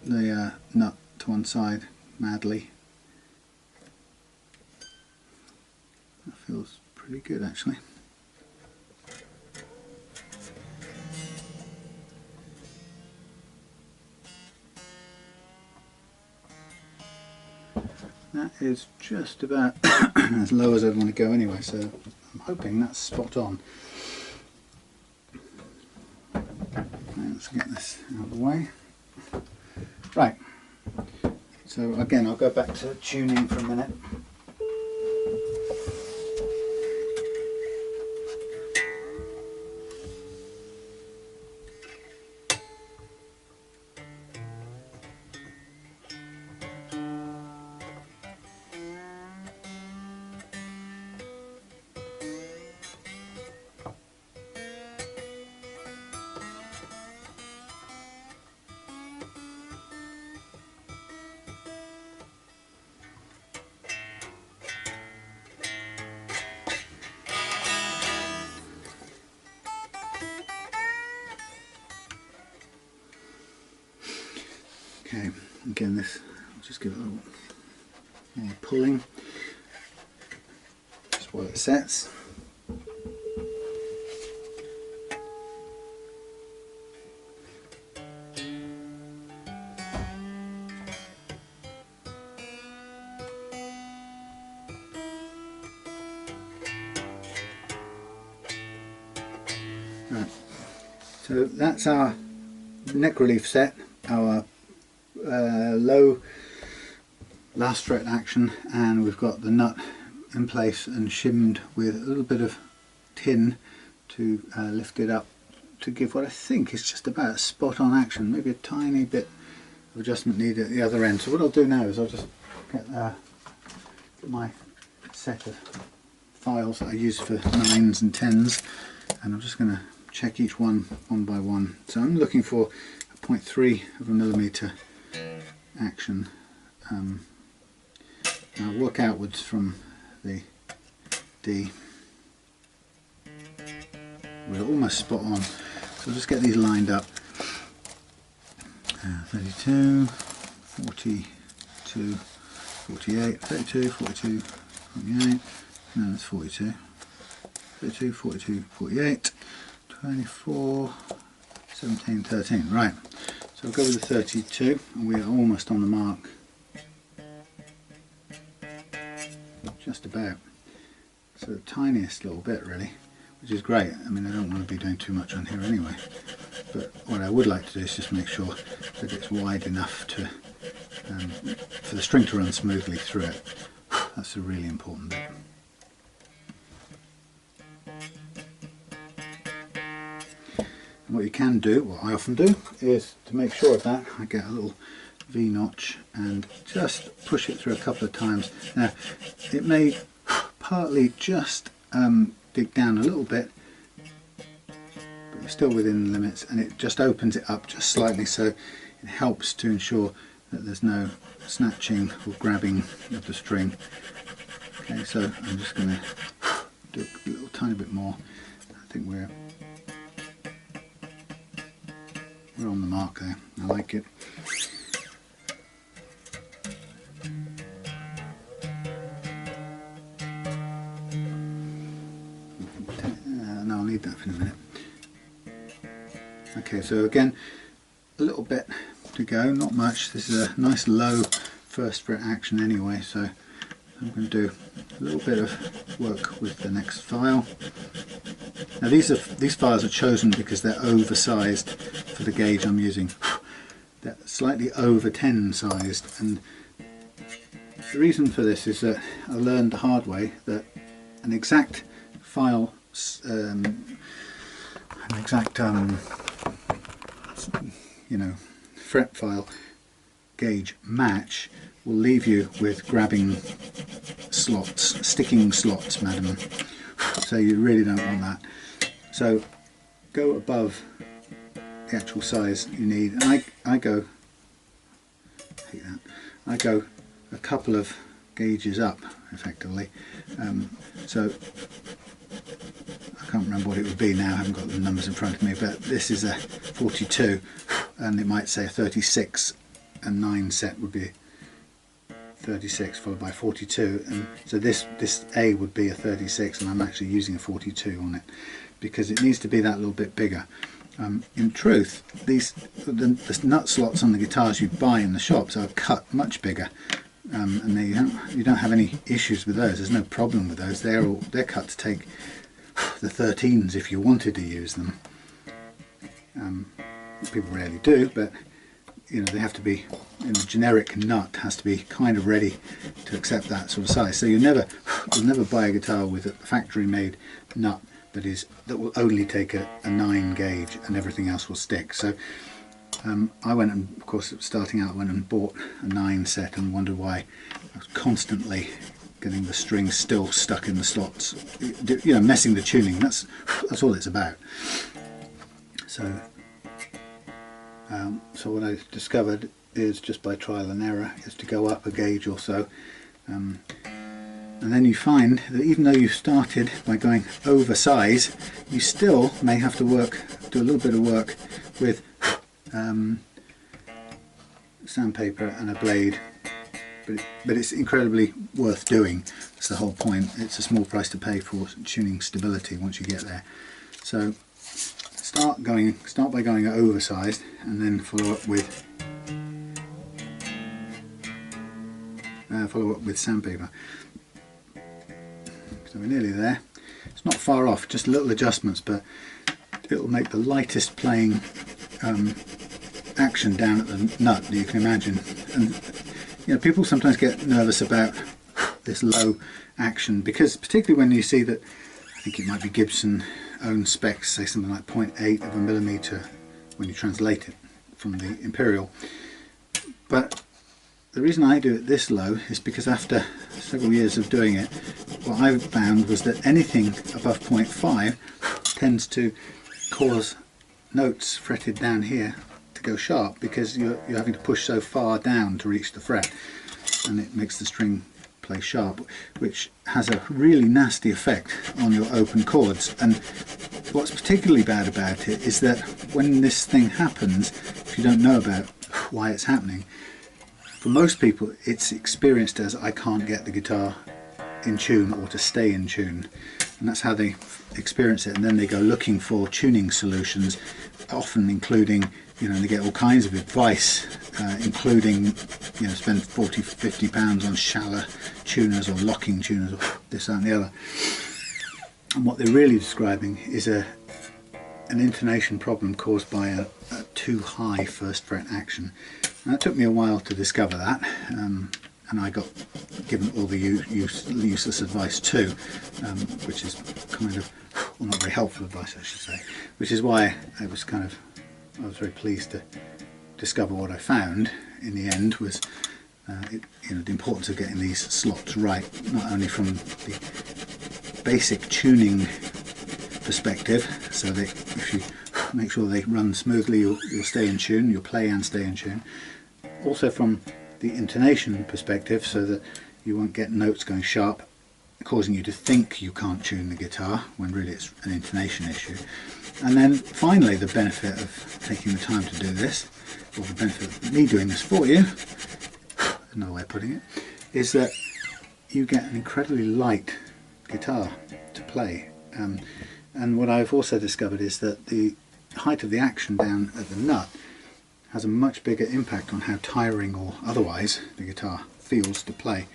the nut to one side madly. That feels pretty good actually. That is just about as low as I'd want to go anyway, so I'm hoping that's spot on. Let's get this out of the way. Right, so again I'll go back to tuning for a minute. Okay, again this, I'll just give it a little more pulling, just while it sets. Right, so that's our neck relief set, our low last fret action, and we've got the nut in place and shimmed with a little bit of tin to lift it up to give what I think is just about a spot on action, maybe a tiny bit of adjustment needed at the other end. So what I'll do now is I'll just get my set of files that I use for 9s and 10s, and I'm just going to check each one by one. So I'm looking for a 0.3 of a millimetre action. I'll work outwards from the D. We're almost spot on, so I'll just get these lined up. 32, 42, 48, 32, 42, 48, no that's 42, 32, 42, 48, 24, 17, 13, right. So I'll go with the 32, and we are almost on the mark. Just about. So the tiniest little bit really, which is great. I mean, I don't want to be doing too much on here anyway, but what I would like to do is just make sure that it's wide enough to for the string to run smoothly through it. That's a really important bit. And what you can do, what I often do, is to make sure of that, I get a little V-notch and just push it through a couple of times. Now, it may partly just dig down a little bit, but we're still within the limits, and it just opens it up just slightly, so it helps to ensure that there's no snatching or grabbing of the string. Okay, so I'm just going to do a little tiny bit more. I think we're on the mark there. I like it. No, I'll leave that for a minute. Okay, so again, a little bit to go, not much. This is a nice low first fret action anyway, so I'm going to do a little bit of work with the next file. Now these files are chosen because they're oversized for the gauge I'm using. They're slightly over 10 sized, and the reason for this is that I learned the hard way that an exact file, you know, fret file gauge match will leave you with grabbing slots, sticking slots, madam. So you really don't want that. So go above the actual size you need. And I go a couple of gauges up, effectively. So I can't remember what it would be now, I haven't got the numbers in front of me, but this is a 42, and it might say a 36, and 9 set would be 36 followed by 42, and so this A would be a 36, and I'm actually using a 42 on it because it needs to be that little bit bigger. In truth, the nut slots on the guitars you buy in the shops are cut much bigger, and you don't have any issues with those. There's no problem with those. They're cut to take the 13s if you wanted to use them. People rarely do, but you know, they have to be, you know, generic nut has to be kind of ready to accept that sort of size. So you'll never buy a guitar with a factory made nut that will only take a 9 gauge and everything else will stick. So I went, and of course starting out, I went and bought a 9 set and wondered why I was constantly getting the strings still stuck in the slots, you know, messing the tuning. That's all it's about. So so what I discovered is, just by trial and error, is to go up a gauge or so, and then you find that even though you started by going over size, you still may have to do a little bit of work with sandpaper and a blade, but it's incredibly worth doing. That's the whole point. It's a small price to pay for tuning stability once you get there. So start by going oversized, and then follow up with sandpaper. So we're nearly there. It's not far off, just little adjustments, but it'll make the lightest playing action down at the nut that you can imagine. And you know, people sometimes get nervous about this low action, because particularly when you see that, I think it might be Gibson own specs say something like 0.8 of a millimetre when you translate it from the imperial. But the reason I do it this low is because after several years of doing it, what I found was that anything above 0.5 tends to cause notes fretted down here to go sharp, because you're having to push so far down to reach the fret, and it makes the string play sharp, which has a really nasty effect on your open chords. And what's particularly bad about it is that when this thing happens, if you don't know about why it's happening, for most people it's experienced as, I can't get the guitar in tune or to stay in tune, and that's how they experience it. And then they go looking for tuning solutions, often including, you know, they get all kinds of advice, including, you know, spend 40-50 pounds on shallow tuners or locking tuners or this, that and the other. And what they're really describing is an intonation problem caused by a too high first fret action. And it took me a while to discover that, and I got given all the useless advice too, which is kind of, well, not very helpful advice I should say, which is why I was very pleased to discover what I found in the end was you know, the importance of getting these slots right, not only from the basic tuning perspective, so that if you make sure they run smoothly, you'll stay in tune, you'll play and stay in tune. Also from the intonation perspective, so that you won't get notes going sharp, causing you to think you can't tune the guitar when really it's an intonation issue. And then finally, the benefit of taking the time to do this, or the benefit of me doing this for you, another way of putting it, is that you get an incredibly light guitar to play. And what I've also discovered is that the height of the action down at the nut has a much bigger impact on how tiring or otherwise the guitar feels to play.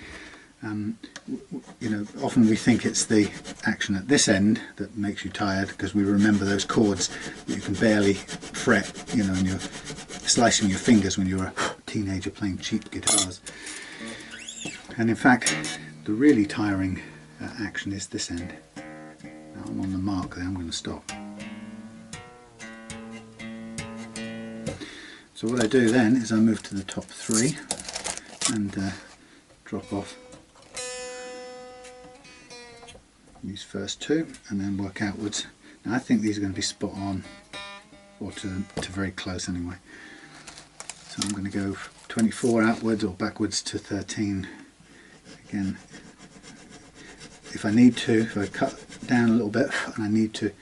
You know, often we think it's the action at this end that makes you tired, because we remember those chords that you can barely fret, you know, and you're slicing your fingers when you're a teenager playing cheap guitars. And in fact, the really tiring action is this end. Now I'm on the mark there, I'm going to stop. So what I do then is I move to the top 3 and drop off these first 2 and then work outwards. Now I think these are going to be spot on, or to very close anyway. So I'm going to go 24 outwards or backwards to 13. Again, if I need to, if I cut down a little bit and I need to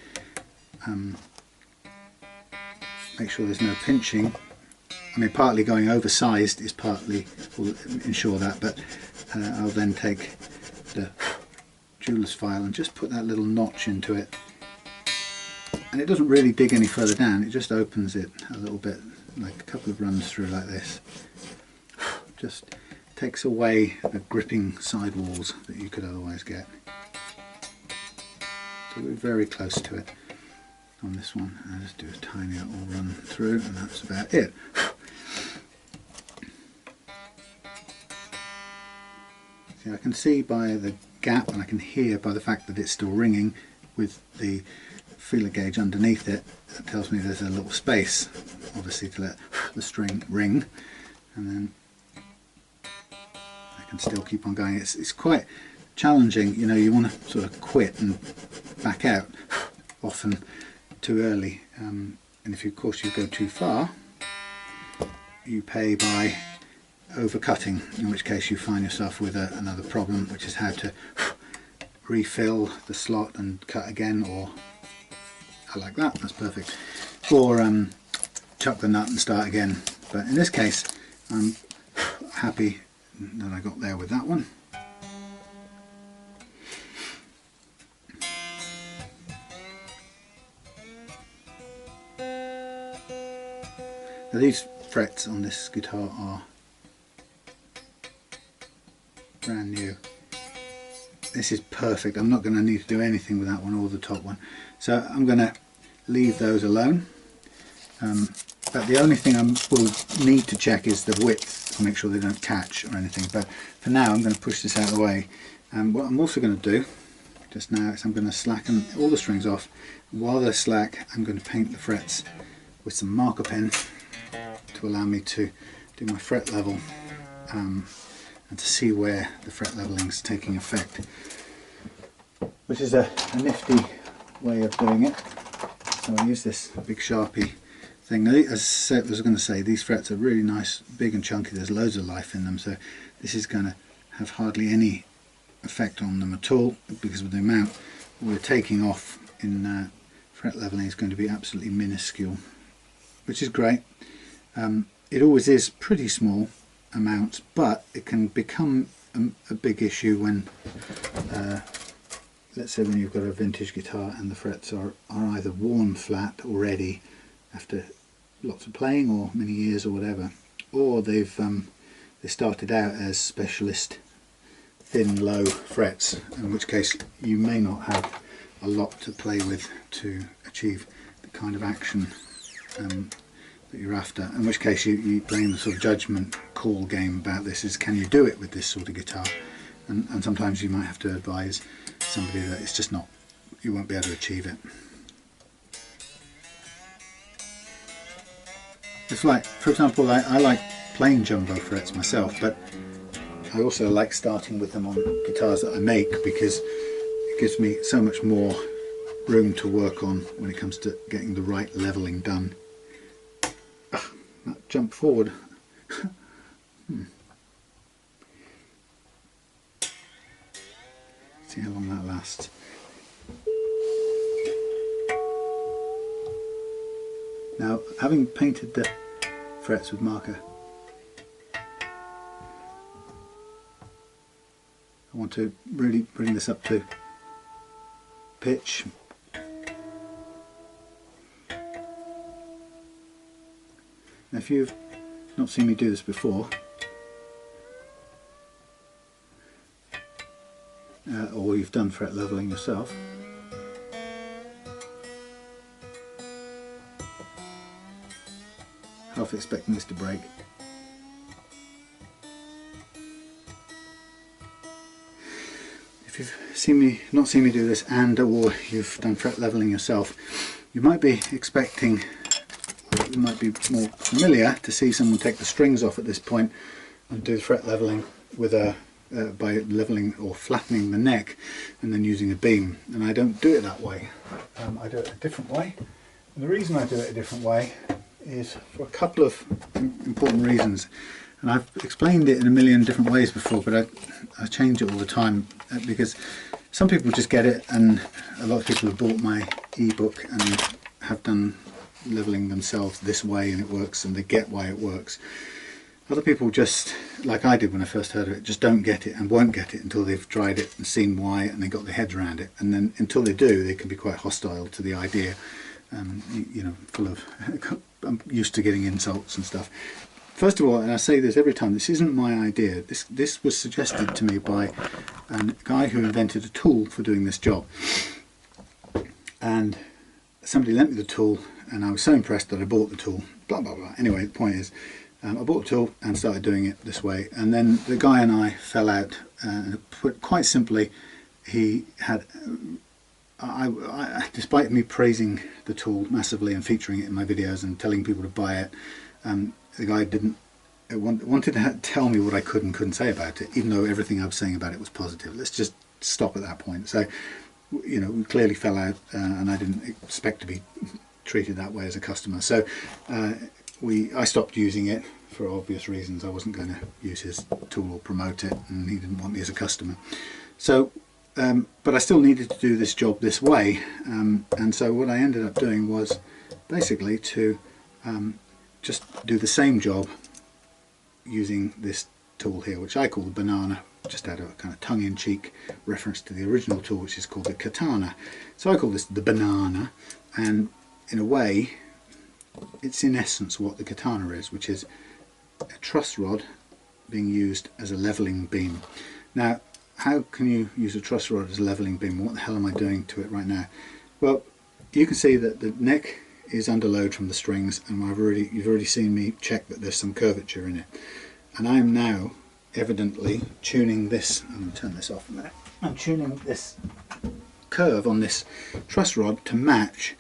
make sure there's no pinching. I mean, partly going oversized is partly will ensure that, but I'll then take the jeweler's file and just put that little notch into it, and it doesn't really dig any further down, it just opens it a little bit, like a couple of runs through like this. Just takes away the gripping sidewalls that you could otherwise get. So we're very close to it on this one. I'll just do a tiny little run through and that's about it. See, I can see by the gap, and I can hear by the fact that it's still ringing with the feeler gauge underneath it. That tells me there's a little space, obviously, to let the string ring, and then I can still keep on going. It's quite challenging, you know. You want to sort of quit and back out often too early, and if you, of course you go too far, you pay by overcutting, in which case you find yourself with another problem, which is how to refill the slot and cut again, or like that, that's perfect, or chuck the nut and start again. But in this case I'm happy that I got there with that one. Now these frets on this guitar are brand new. This is perfect. I'm not going to need to do anything with that one or the top one, so I'm going to leave those alone. But the only thing I will need to check is the width to make sure they don't catch or anything. But for now I'm going to push this out of the way, and what I'm also going to do just now is I'm going to slacken all the strings off. While they're slack, I'm going to paint the frets with some marker pen to allow me to do my fret level and to see where the fret leveling is taking effect, which is a nifty way of doing it. So I use this big Sharpie thing. Now, as I was going to say, these frets are really nice, big and chunky. There's loads of life in them, so this is going to have hardly any effect on them at all, because of the amount we're taking off in fret leveling is going to be absolutely minuscule, which is great. It always is pretty small amounts, but it can become a big issue when let's say when you've got a vintage guitar and the frets are either worn flat already after lots of playing or many years or whatever, or they started out as specialist thin low frets, in which case you may not have a lot to play with to achieve the kind of action that you're after, in which case you play in the sort of judgment call game about this, is can you do it with this sort of guitar, and sometimes you might have to advise somebody that it's just not, you won't be able to achieve it. It's like, for example, I like playing jumbo frets myself, but I also like starting with them on guitars that I make, because it gives me so much more room to work on when it comes to getting the right leveling done. That jump forward. See how long that lasts. Now, having painted the frets with marker, I want to really bring this up to pitch. Now, if you've not seen me do this before, or you've done fret leveling yourself. Half expecting this to break. If you've not seen me do this, and or you've done fret leveling yourself, you might be expecting, or you might be more familiar to see someone take the strings off at this point and do the fret leveling with by leveling or flattening the neck and then using a beam. And I don't do it that way. I do it a different way. And the reason I do it a different way is for a couple of important reasons, and I've explained it in a million different ways before, but I change it all the time, because some people just get it, and a lot of people have bought my ebook and have done leveling themselves this way and it works, and they get why it works. Other people, just like I did when I first heard of it, just don't get it and won't get it until they've tried it and seen why and they got their heads around it, and then until they do, they can be quite hostile to the idea. You know, full of I'm used to getting insults and stuff. First of all, and I say this every time, this isn't my idea. This was suggested to me by a guy who invented a tool for doing this job. And somebody lent me the tool, and I was so impressed that I bought the tool. Blah blah blah. Anyway, the point is, I bought the tool and started doing it this way. And then the guy and I fell out. Put quite simply, he had. Despite me praising the tool massively and featuring it in my videos and telling people to buy it, the guy wanted to tell me what I could and couldn't say about it, even though everything I was saying about it was positive. Let's just stop at that point. So, you know, we clearly fell out, and I didn't expect to be treated that way as a customer. So I stopped using it for obvious reasons. I wasn't going to use his tool or promote it, and he didn't want me as a customer. So. But I still needed to do this job this way, and so what I ended up doing was basically to just do the same job using this tool here, which I call the banana, just out of a kind of tongue-in-cheek reference to the original tool, which is called the katana. So I call this the banana, and in a way it's in essence what the katana is, which is a truss rod being used as a leveling beam. Now, how can you use a truss rod as a leveling beam? What the hell am I doing to it right now? Well, you can see that the neck is under load from the strings, and you've already seen me check that there's some curvature in it. And I am now evidently tuning this. I'm going to turn this off a minute. I'm tuning this curve on this truss rod to match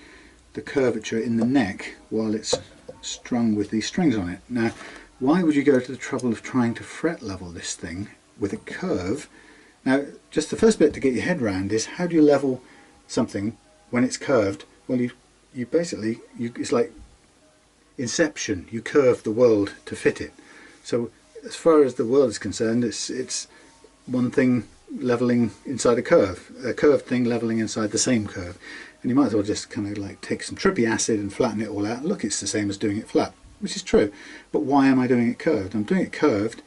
the curvature in the neck while it's strung with these strings on it. Now, why would you go to the trouble of trying to fret level this thing with a curve? Now, just the first bit to get your head around is, how do you level something when it's curved? Well, you basically, it's like Inception. You curve the world to fit it. So as far as the world is concerned, it's one thing leveling inside a curved thing leveling inside the same curve. And you might as well just kind of like take some trippy acid and flatten it all out. Look, it's the same as doing it flat, which is true. But why am I doing it curved? I'm doing it curved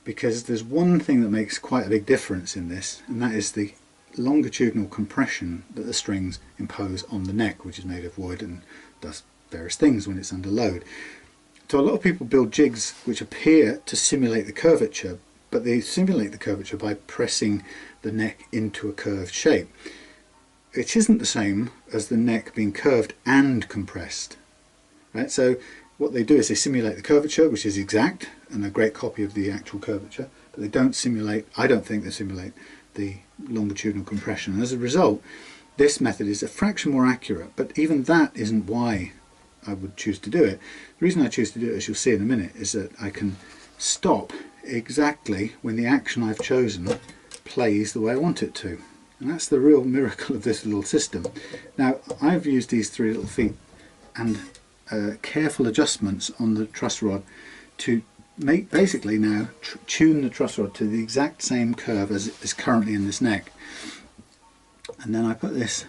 because there's one thing that makes quite a big difference in this, and that is the longitudinal compression that the strings impose on the neck, which is made of wood and does various things when it's under load. So a lot of people build jigs which appear to simulate the curvature, but they simulate the curvature by pressing the neck into a curved shape. It isn't the same as the neck being curved and compressed, right? So what they do is they simulate the curvature, which is exact and a great copy of the actual curvature, but they don't simulate, I don't think they simulate, the longitudinal compression. And as a result, this method is a fraction more accurate, but even that isn't why I would choose to do it. The reason I choose to do it, as you'll see in a minute, is that I can stop exactly when the action I've chosen plays the way I want it to. And that's the real miracle of this little system. Now, I've used these three little feet and careful adjustments on the truss rod to make, basically now, tune the truss rod to the exact same curve as is currently in this neck. And then I put this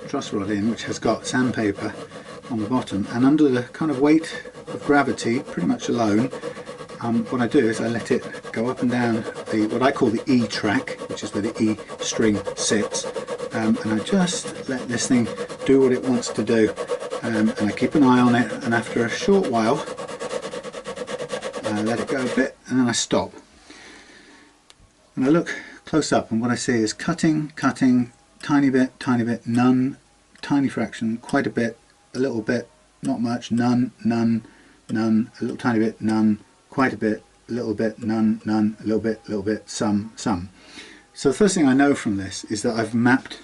truss rod in, which has got sandpaper on the bottom, and under the kind of weight of gravity, pretty much alone, what I do is I let it go up and down what I call the E track, which is where the E string sits, and I just let this thing do what it wants to do, and I keep an eye on it, and after a short while I let it go a bit and then I stop, and I look close up, and what I see is cutting, cutting, tiny bit, none, tiny fraction, quite a bit, a little bit, not much, none, none, none, a little tiny bit, none, quite a bit, a little bit, none, none, a little bit, some. So the first thing I know from this is that I've mapped,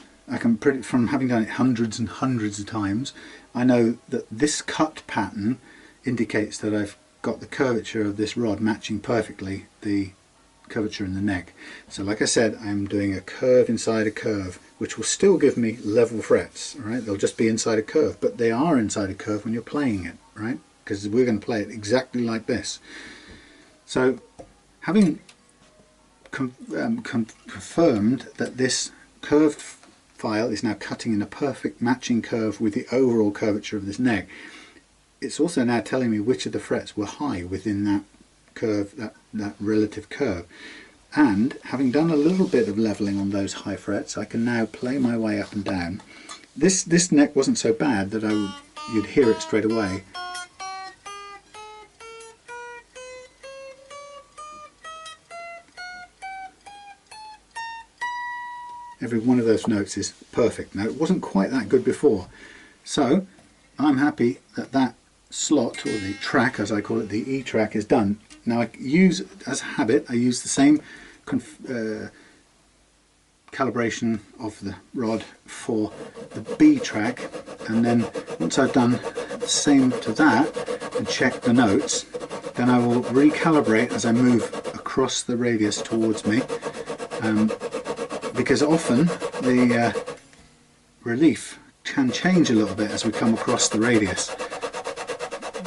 from having done it hundreds and hundreds of times, I know that this cut pattern indicates that I've got the curvature of this rod matching perfectly the curvature in the neck. So like I said, I'm doing a curve inside a curve, which will still give me level frets, right? They'll just be inside a curve, but they are inside a curve when you're playing it, right? Because we're going to play it exactly like this. So having confirmed that this curved file is now cutting in a perfect matching curve with the overall curvature of this neck, it's also now telling me which of the frets were high within that curve, that relative curve. And having done a little bit of leveling on those high frets, I can now play my way up and down. This neck wasn't so bad that you'd hear it straight away. Every one of those notes is perfect. Now, it wasn't quite that good before, so I'm happy that that slot, or the track as I call it, the E track, is done. Now I use, as a habit, I use the same calibration of the rod for the B track, and then once I've done the same to that and checked the notes, then I will recalibrate as I move across the radius towards me. Because often the relief can change a little bit as we come across the radius.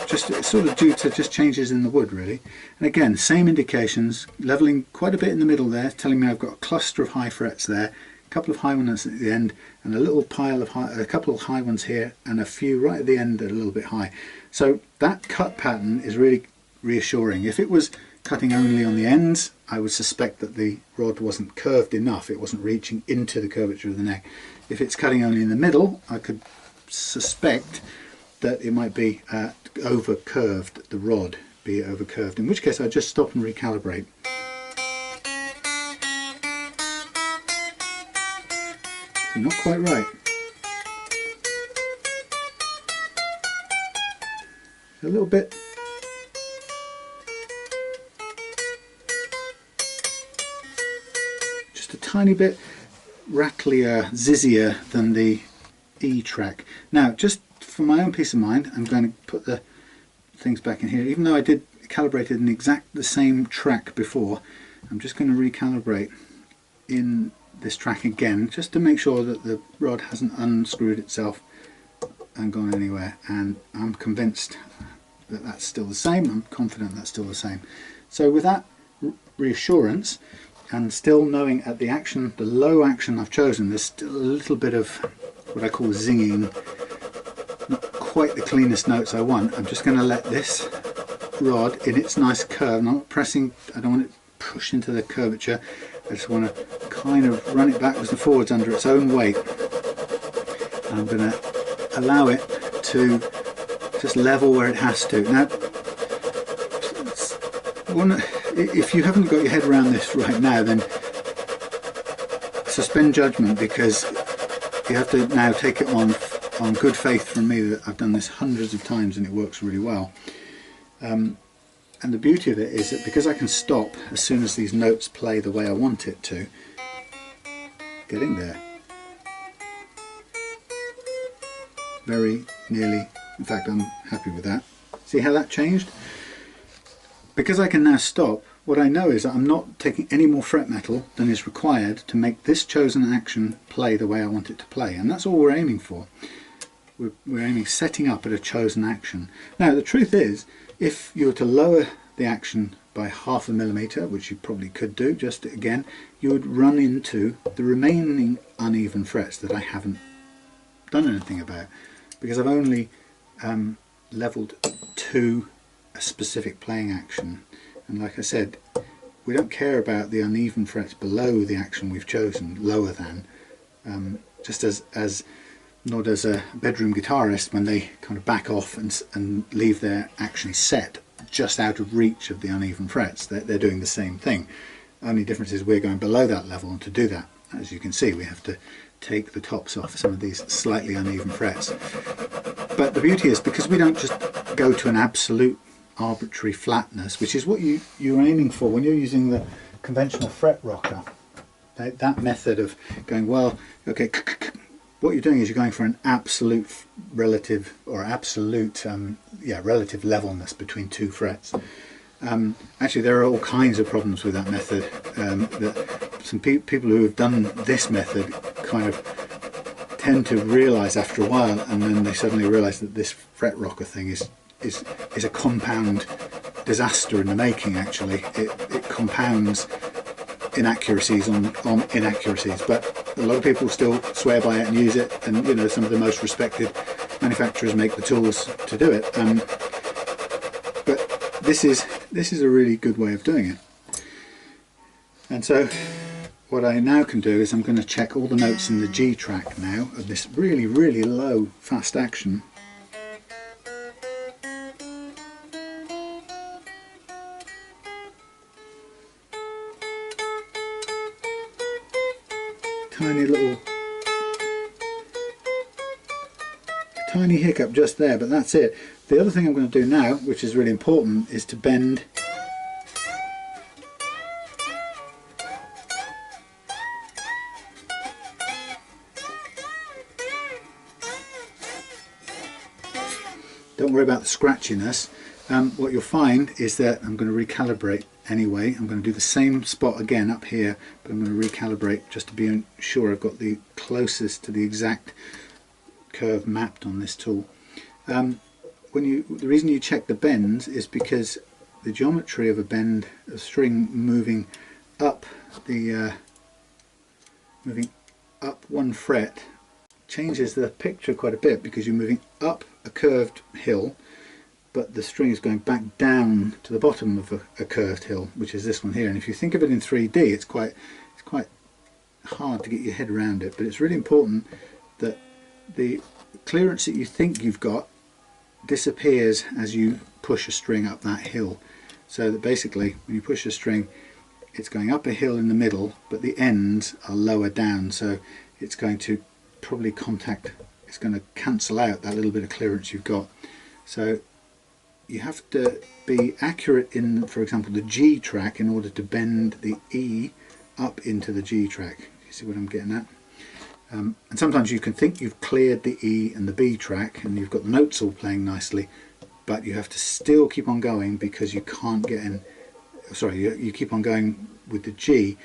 Just sort of due to just changes in the wood, really. And again, same indications, leveling quite a bit in the middle there, telling me I've got a cluster of high frets there, a couple of high ones at the end, and a little pile of a couple of high ones here, and a few right at the end that are a little bit high. So that cut pattern is really reassuring. If it was cutting only on the ends, I would suspect that the rod wasn't curved enough, it wasn't reaching into the curvature of the neck. If it's cutting only in the middle, I could suspect that it might be over curved, the rod be over curved, in which case I just stop and recalibrate. So not quite right. A little bit. Just a tiny bit rattlier, zizzier than the E track. Now, just for my own peace of mind, I'm going to put the things back in here. Even though I did calibrate it in exact the same track before, I'm just going to recalibrate in this track again, just to make sure that the rod hasn't unscrewed itself and gone anywhere. And I'm convinced that that's still the same. I'm confident that's still the same. So with that reassurance, and still knowing at the action, the low action I've chosen, there's still a little bit of what I call zinging, not quite the cleanest notes I want. I'm just going to let this rod in its nice curve, I'm not pressing, I don't want it pushed into the curvature, I just want to kind of run it backwards and forwards under its own weight. And I'm going to allow it to just level where it has to. Now, if you haven't got your head around this right now, then suspend judgment, because you have to now take it on good faith from me that I've done this hundreds of times and it works really well. And the beauty of it is that because I can stop as soon as these notes play the way I want it to, getting there. Very nearly, in fact I'm happy with that. See how that changed? Because I can now stop, what I know is that I'm not taking any more fret metal than is required to make this chosen action play the way I want it to play, and that's all we're aiming for. We're aiming setting up at a chosen action. Now the truth is, if you were to lower the action by 0.5 millimeter, which you probably could do, just again, you would run into the remaining uneven frets that I haven't done anything about, because I've only leveled to a specific playing action. And like I said, we don't care about the uneven frets below the action we've chosen, lower than, just as nor does a bedroom guitarist when they kind of back off and leave their action set just out of reach of the uneven frets. They're doing the same thing. only difference is we're going below that level, and to do that, as you can see, we have to take the tops off some of these slightly uneven frets. But the beauty is, because we don't just go to an absolute arbitrary flatness, which is what you're aiming for when you're using the conventional fret rocker, that method of going, well, okay, what you're doing is you're going for an absolute relative, or absolute relative levelness between two frets. Actually, there are all kinds of problems with that method. Some people who have done this method kind of tend to realise after a while, and then they suddenly realise that this fret rocker thing is a compound disaster in the making. Actually, it compounds inaccuracies on inaccuracies, but a lot of people still swear by it and use it, and you know, some of the most respected manufacturers make the tools to do it. But this is a really good way of doing it. And so what I now can do is I'm going to check all the notes in the G track now of this really, really low fast action. Tiny hiccup just there, but that's it. The other thing I'm going to do now, which is really important, is to bend don't worry about the scratchiness. What you'll find is that I'm going to recalibrate anyway. I'm going to do the same spot again up here, but I'm going to recalibrate just to be sure I've got the closest to the exact curve mapped on this tool. The reason you check the bends is because the geometry of a bend, a string moving up one fret, changes the picture quite a bit, because you're moving up a curved hill, but the string is going back down to the bottom of a curved hill, which is this one here. And if you think of it in 3D, it's quite hard to get your head around it. But it's really important that the clearance that you think you've got disappears as you push a string up that hill. So that basically, when you push a string, it's going up a hill in the middle, but the ends are lower down, so it's going to probably it's going to cancel out that little bit of clearance you've got. So you have to be accurate in, for example, the G track in order to bend the E up into the G track. You see what I'm getting at? And sometimes you can think you've cleared the E and the B track and you've got the notes all playing nicely, but you have to still keep on going, because you can't get in, sorry, you keep on going with the G.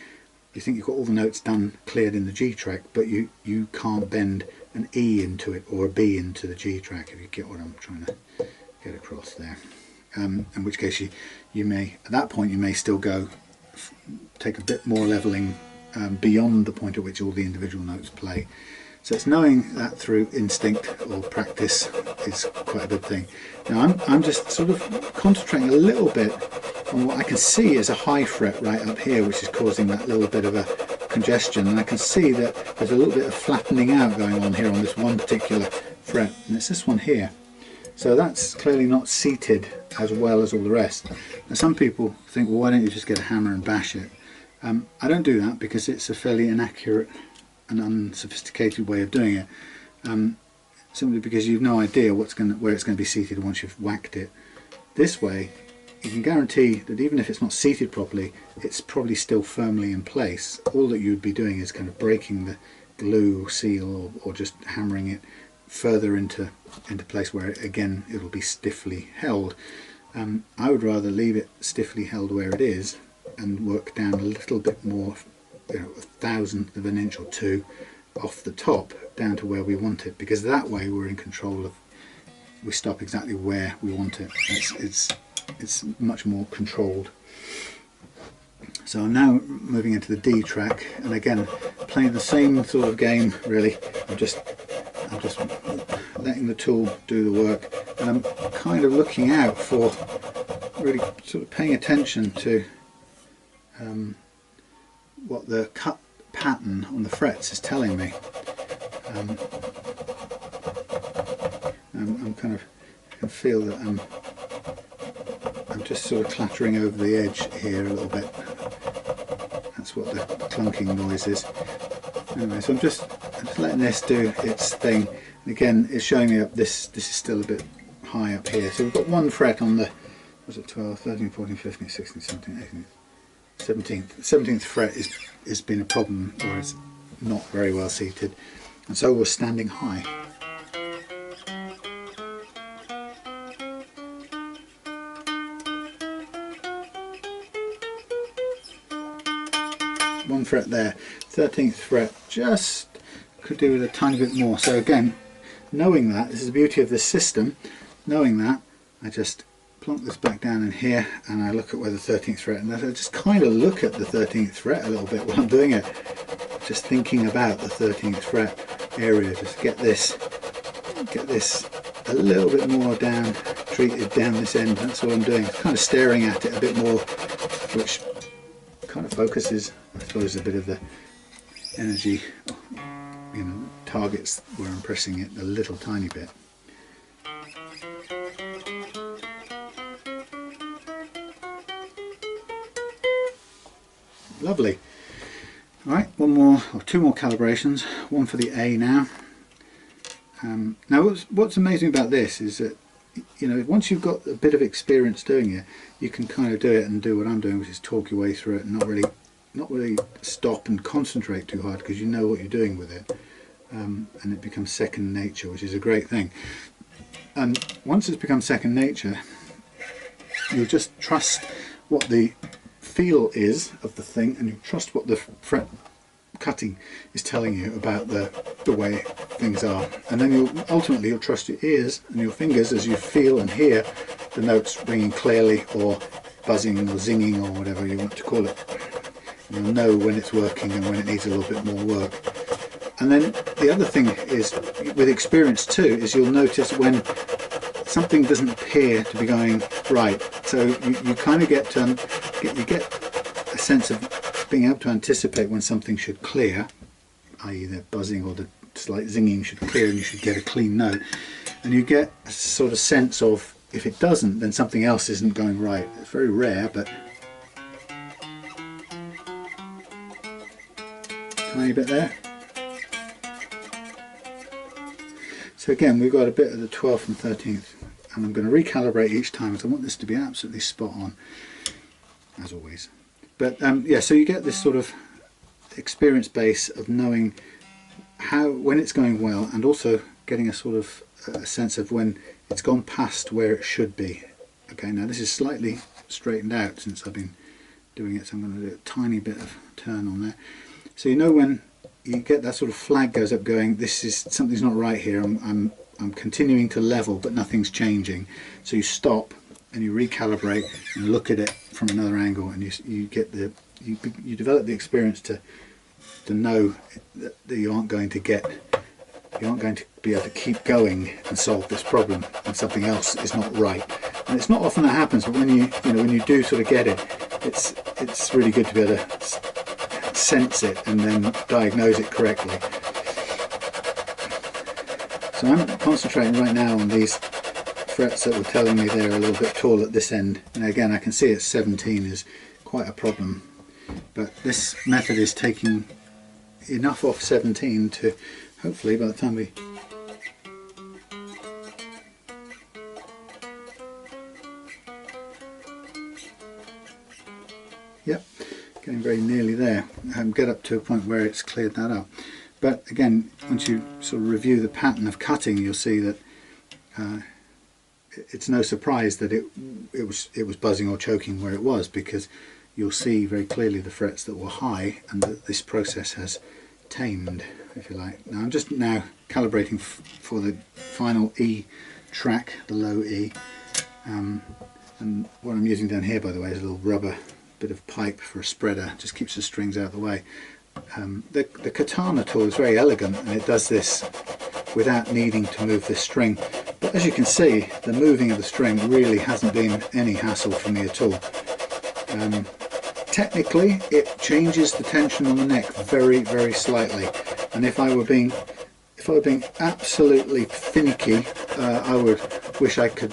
You think you've got all the notes done, cleared in the G track, but you can't bend an E into it or a B into the G track, if you get what I'm trying to get across there. In which case you may, at that point, you may still go take a bit more leveling beyond the point at which all the individual notes play. So it's knowing that through instinct or practice is quite a good thing. Now I'm just sort of concentrating a little bit on what I can see is a high fret right up here, which is causing that little bit of a congestion, and I can see that there's a little bit of flattening out going on here on this one particular fret, and it's this one here. So that's clearly not seated as well as all the rest. Now some people think, well, why don't you just get a hammer and bash it? I don't do that, because it's a fairly inaccurate and unsophisticated way of doing it, simply because you've no idea where it's going to be seated once you've whacked it. This way you can guarantee that even if it's not seated properly, it's probably still firmly in place. All that you'd be doing is kind of breaking the glue seal, or just hammering it further into place where again it'll be stiffly held. I would rather leave it stiffly held where it is and work down a little bit more, a 1/1000th of an inch or two off the top down to where we want it, because that way we're in control of, we stop exactly where we want it. It's much more controlled. So I'm now moving into the D track, and again playing the same sort of game really. I'm just letting the tool do the work, and I'm kind of looking out for, really sort of paying attention to what the cut pattern on the frets is telling me. I'm kind of, I can feel that I'm just sort of clattering over the edge here a little bit. That's what the clunking noise is. Anyway, so I'm just letting this do its thing. And again, it's showing me up this is still a bit high up here. So we've got one fret on the, was it 12, 13, 14, 15, 16, 17, 18, 17th. 17th fret has been a problem, or it's not very well seated. And so we're standing high. One fret there, 13th fret just could do with a tiny bit more. So again, knowing that, this is the beauty of this system, knowing that, I just plonk this back down in here and I look at where the 13th fret, and I just kind of look at the 13th fret a little bit while I'm doing it, just thinking about the 13th fret area, just get this a little bit more down, treated down this end. That's what I'm doing, kind of staring at it a bit more, which kind of focuses, I suppose, a bit of the energy, you know, targets where I'm pressing it a little tiny bit. Lovely. Alright, one more, or two more calibrations, one for the A now. Now what's amazing about this is that, you know, once you've got a bit of experience doing it, you can kind of do it and do what I'm doing, which is talk your way through it and not really stop and concentrate too hard, because you know what you're doing with it, and it becomes second nature, which is a great thing. And once it's become second nature, you'll just trust what the feel is of the thing, and you trust what the fret cutting is telling you about the way things are, and then you'll trust your ears and your fingers as you feel and hear the notes ringing clearly, or buzzing or zinging, or whatever you want to call it. You'll know when it's working and when it needs a little bit more work. And then the other thing is, with experience too, is you'll notice when something doesn't appear to be going right. So you kind of get a sense of being able to anticipate when something should clear, i.e. the buzzing or the slight zinging should clear and you should get a clean note. And you get a sort of sense of, if it doesn't, then something else isn't going right. It's very rare, but tiny bit there. So again, we've got a bit of the 12th and 13th, and I'm going to recalibrate each time, because I want this to be absolutely spot on, as always. But yeah, so you get this sort of experience base of knowing when it's going well, and also getting a sort of a sense of when it's gone past where it should be. Okay, now this is slightly straightened out since I've been doing it, so I'm going to do a tiny bit of turn on there. So you know when you get that sort of flag goes up going, this is, something's not right here, I'm continuing to level but nothing's changing. So you stop and you recalibrate and look at it from another angle, and you get the you develop the experience to know that you aren't going to be able to keep going and solve this problem and something else is not right. And it's not often that happens, but when you do sort of get it, it's really good to be able to sense it and then diagnose it correctly. So I'm concentrating right now on these frets that were telling me they're a little bit tall at this end, and again I can see it's 17 is quite a problem, but this method is taking enough off 17 to hopefully, by the time we getting very nearly there, get up to a point where it's cleared that up. But again, once you sort of review the pattern of cutting, you'll see that it's no surprise that it was buzzing or choking where it was, because you'll see very clearly the frets that were high and that this process has tamed, if you like. Now I'm just now calibrating for the final E track, the low E, and what I'm using down here, by the way, is a little rubber bit of pipe for a spreader, just keeps the strings out of the way. The katana tool is very elegant, and it does this without needing to move this string, but as you can see, the moving of the string really hasn't been any hassle for me at all. Technically it changes the tension on the neck very, very slightly, and if I were being absolutely finicky, I would wish I could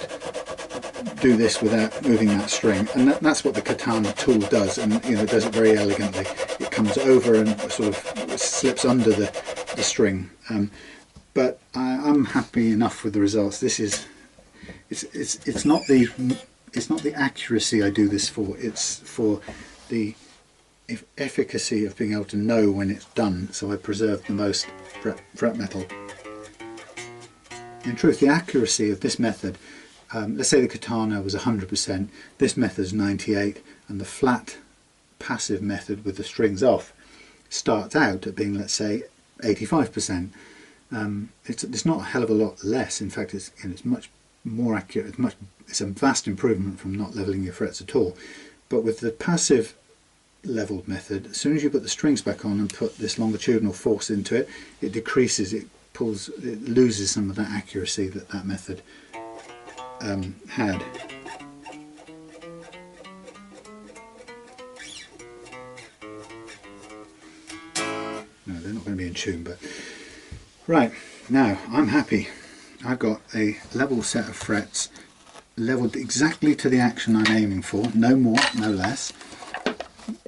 do this without moving that string, and that's what the katana tool does, and it does it very elegantly. It comes over and sort of slips under the string, but I'm happy enough with the results. This is it's not the accuracy I do this for, it's for the efficacy of being able to know when it's done, so I preserve the most fret metal. In truth, the accuracy of this method, let's say the katana was 100%, this method is 98%, and the flat passive method with the strings off starts out at being, let's say, 85%. It's not a hell of a lot less. In fact, it's much more accurate. It's a vast improvement from not leveling your frets at all. But with the passive leveled method, as soon as you put the strings back on and put this longitudinal force into it, it decreases, it loses some of that accuracy that method had. No, they're not going to be in tune, but right, now I'm happy. I've got a level set of frets, leveled exactly to the action I'm aiming for, no more, no less.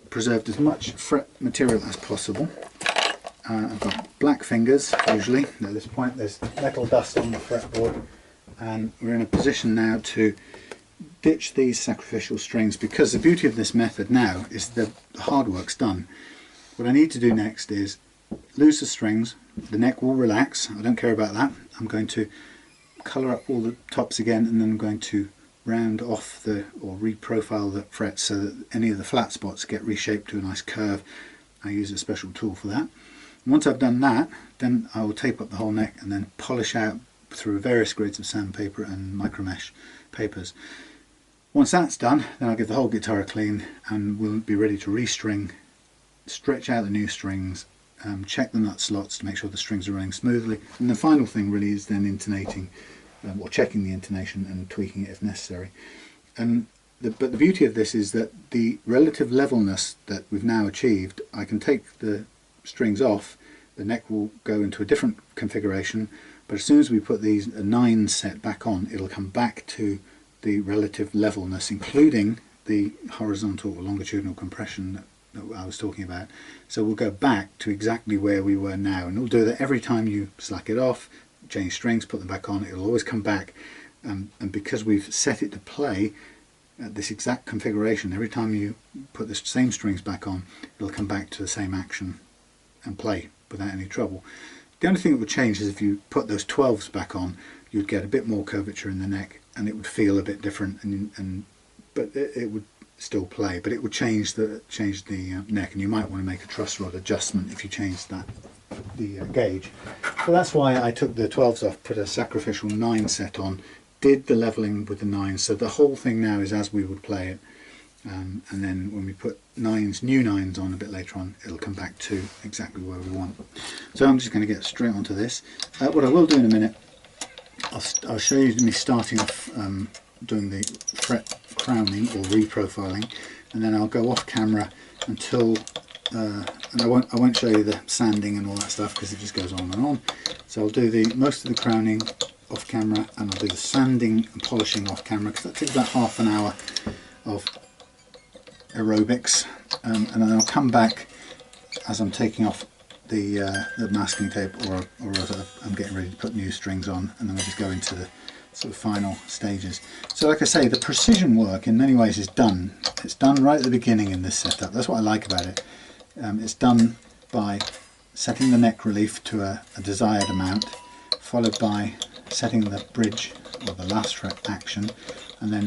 Preserved as much fret material as possible. I've got black fingers, usually. At this point there's metal dust on the fretboard, and we're in a position now to ditch these sacrificial strings, because the beauty of this method now is the hard work's done. What I need to do next is lose the strings, the neck will relax, I don't care about that. I'm going to colour up all the tops again, and then I'm going to round off or reprofile the frets so that any of the flat spots get reshaped to a nice curve. I use a special tool for that. And once I've done that, then I will tape up the whole neck and then polish out through various grades of sandpaper and micromesh papers. Once that's done, then I'll give the whole guitar a clean, and we'll be ready to restring, stretch out the new strings, check the nut slots to make sure the strings are running smoothly, and the final thing really is then intonating, or checking the intonation and tweaking it if necessary. But the beauty of this is that the relative levelness that we've now achieved, I can take the strings off, the neck will go into a different configuration, but as soon as we put these 9 set back on, it'll come back to the relative levelness, including the horizontal or longitudinal compression that I was talking about. So we'll go back to exactly where we were now, and it'll do that every time you slack it off, change strings, put them back on, it'll always come back, and because we've set it to play at this exact configuration, every time you put the same strings back on, it'll come back to the same action and play without any trouble. The only thing that would change is if you put those 12s back on, you'd get a bit more curvature in the neck, and it would feel a bit different, but it would still play, but it would change the neck, and you might want to make a truss rod adjustment if you change the gauge. So that's why I took the 12s off, put a sacrificial 9 set on, did the leveling with the 9s, so the whole thing now is as we would play it, and then when we put new 9s on a bit later on, it'll come back to exactly where we want. So I'm just going to get straight onto this. What I will do in a minute, I'll show you me starting off doing the fret crowning or reprofiling, and then I'll go off camera until and I won't show you the sanding and all that stuff because it just goes on and on. So I'll do most of the crowning off camera, and I'll do the sanding and polishing off camera, because that takes about half an hour of aerobics, and then I'll come back as I'm taking off the masking tape, or I'm getting ready to put new strings on, and then we'll just go into the sort of final stages. So like I say, the precision work in many ways is done. It's done right at the beginning in this setup. That's what I like about it. It's done by setting the neck relief to a desired amount, followed by setting the bridge or the last fret action, and then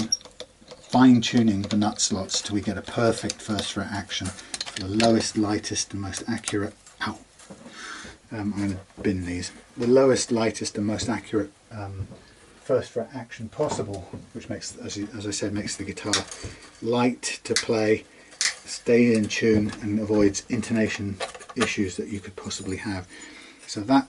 fine-tuning the nut slots till we get a perfect first fret action for the lowest, lightest and most accurate. I'm going to bin these. The lowest, lightest and most accurate first fret action possible, which makes, as I said, makes the guitar light to play, stay in tune, and avoids intonation issues that you could possibly have. So that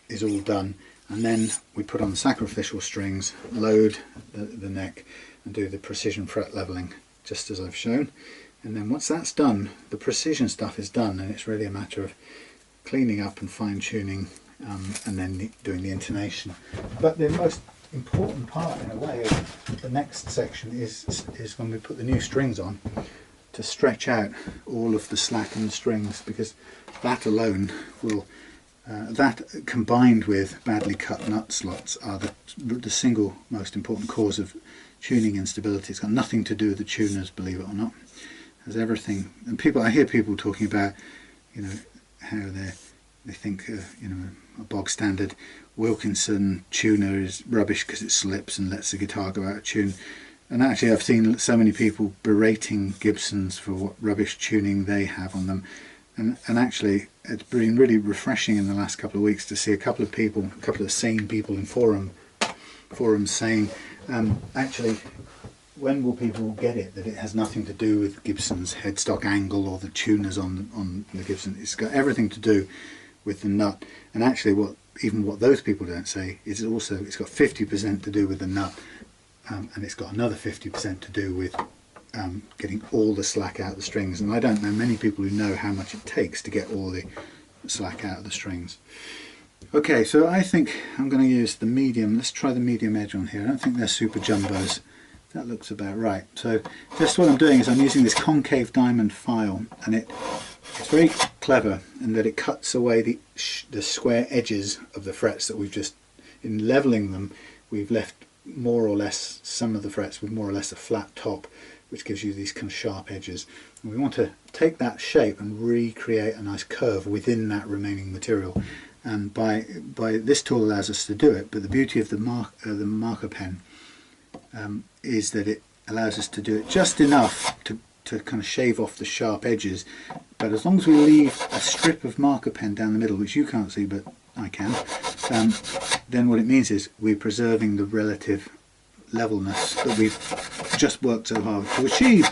is all done, and then we put on the sacrificial strings, load the neck, and do the precision fret leveling just as I've shown. And then once that's done, the precision stuff is done, and it's really a matter of cleaning up and fine-tuning, and then doing the intonation. But the most important part in a way of the next section is when we put the new strings on, to stretch out all of the slackened strings, because that alone will, that combined with badly cut nut slots are the single most important cause of tuning instability. It's got nothing to do with the tuners, believe it or not. It has everything. And people, I hear people talking about, you know, how they think you know, a bog standard Wilkinson tuner is rubbish because it slips and lets the guitar go out of tune. And actually I've seen so many people berating Gibsons for what rubbish tuning they have on them. And actually it's been really refreshing in the last couple of weeks to see a couple of people, a couple of sane people in forums saying, actually, when will people get it that it has nothing to do with Gibson's headstock angle or the tuners on the Gibson? It's got everything to do with the nut. And actually what those people don't say is also it's got 50% to do with the nut, and it's got another 50% to do with getting all the slack out of the strings. And I don't know many people who know how much it takes to get all the slack out of the strings. Okay, so I think I'm going to use the medium. Let's try the medium edge on here. I don't think they're super jumbos. That looks about right. So just what I'm doing is I'm using this concave diamond file, and it's very clever in that it cuts away the square edges of the frets that we've just, in leveling them, we've left more or less some of the frets with more or less a flat top, which gives you these kind of sharp edges. And we want to take that shape and recreate a nice curve within that remaining material. And by this tool allows us to do it. But the beauty of the marker pen is that it allows us to do it just enough to kind of shave off the sharp edges. But as long as we leave a strip of marker pen down the middle, which you can't see but I can, then what it means is we're preserving the relative levelness that we've just worked so hard to achieve.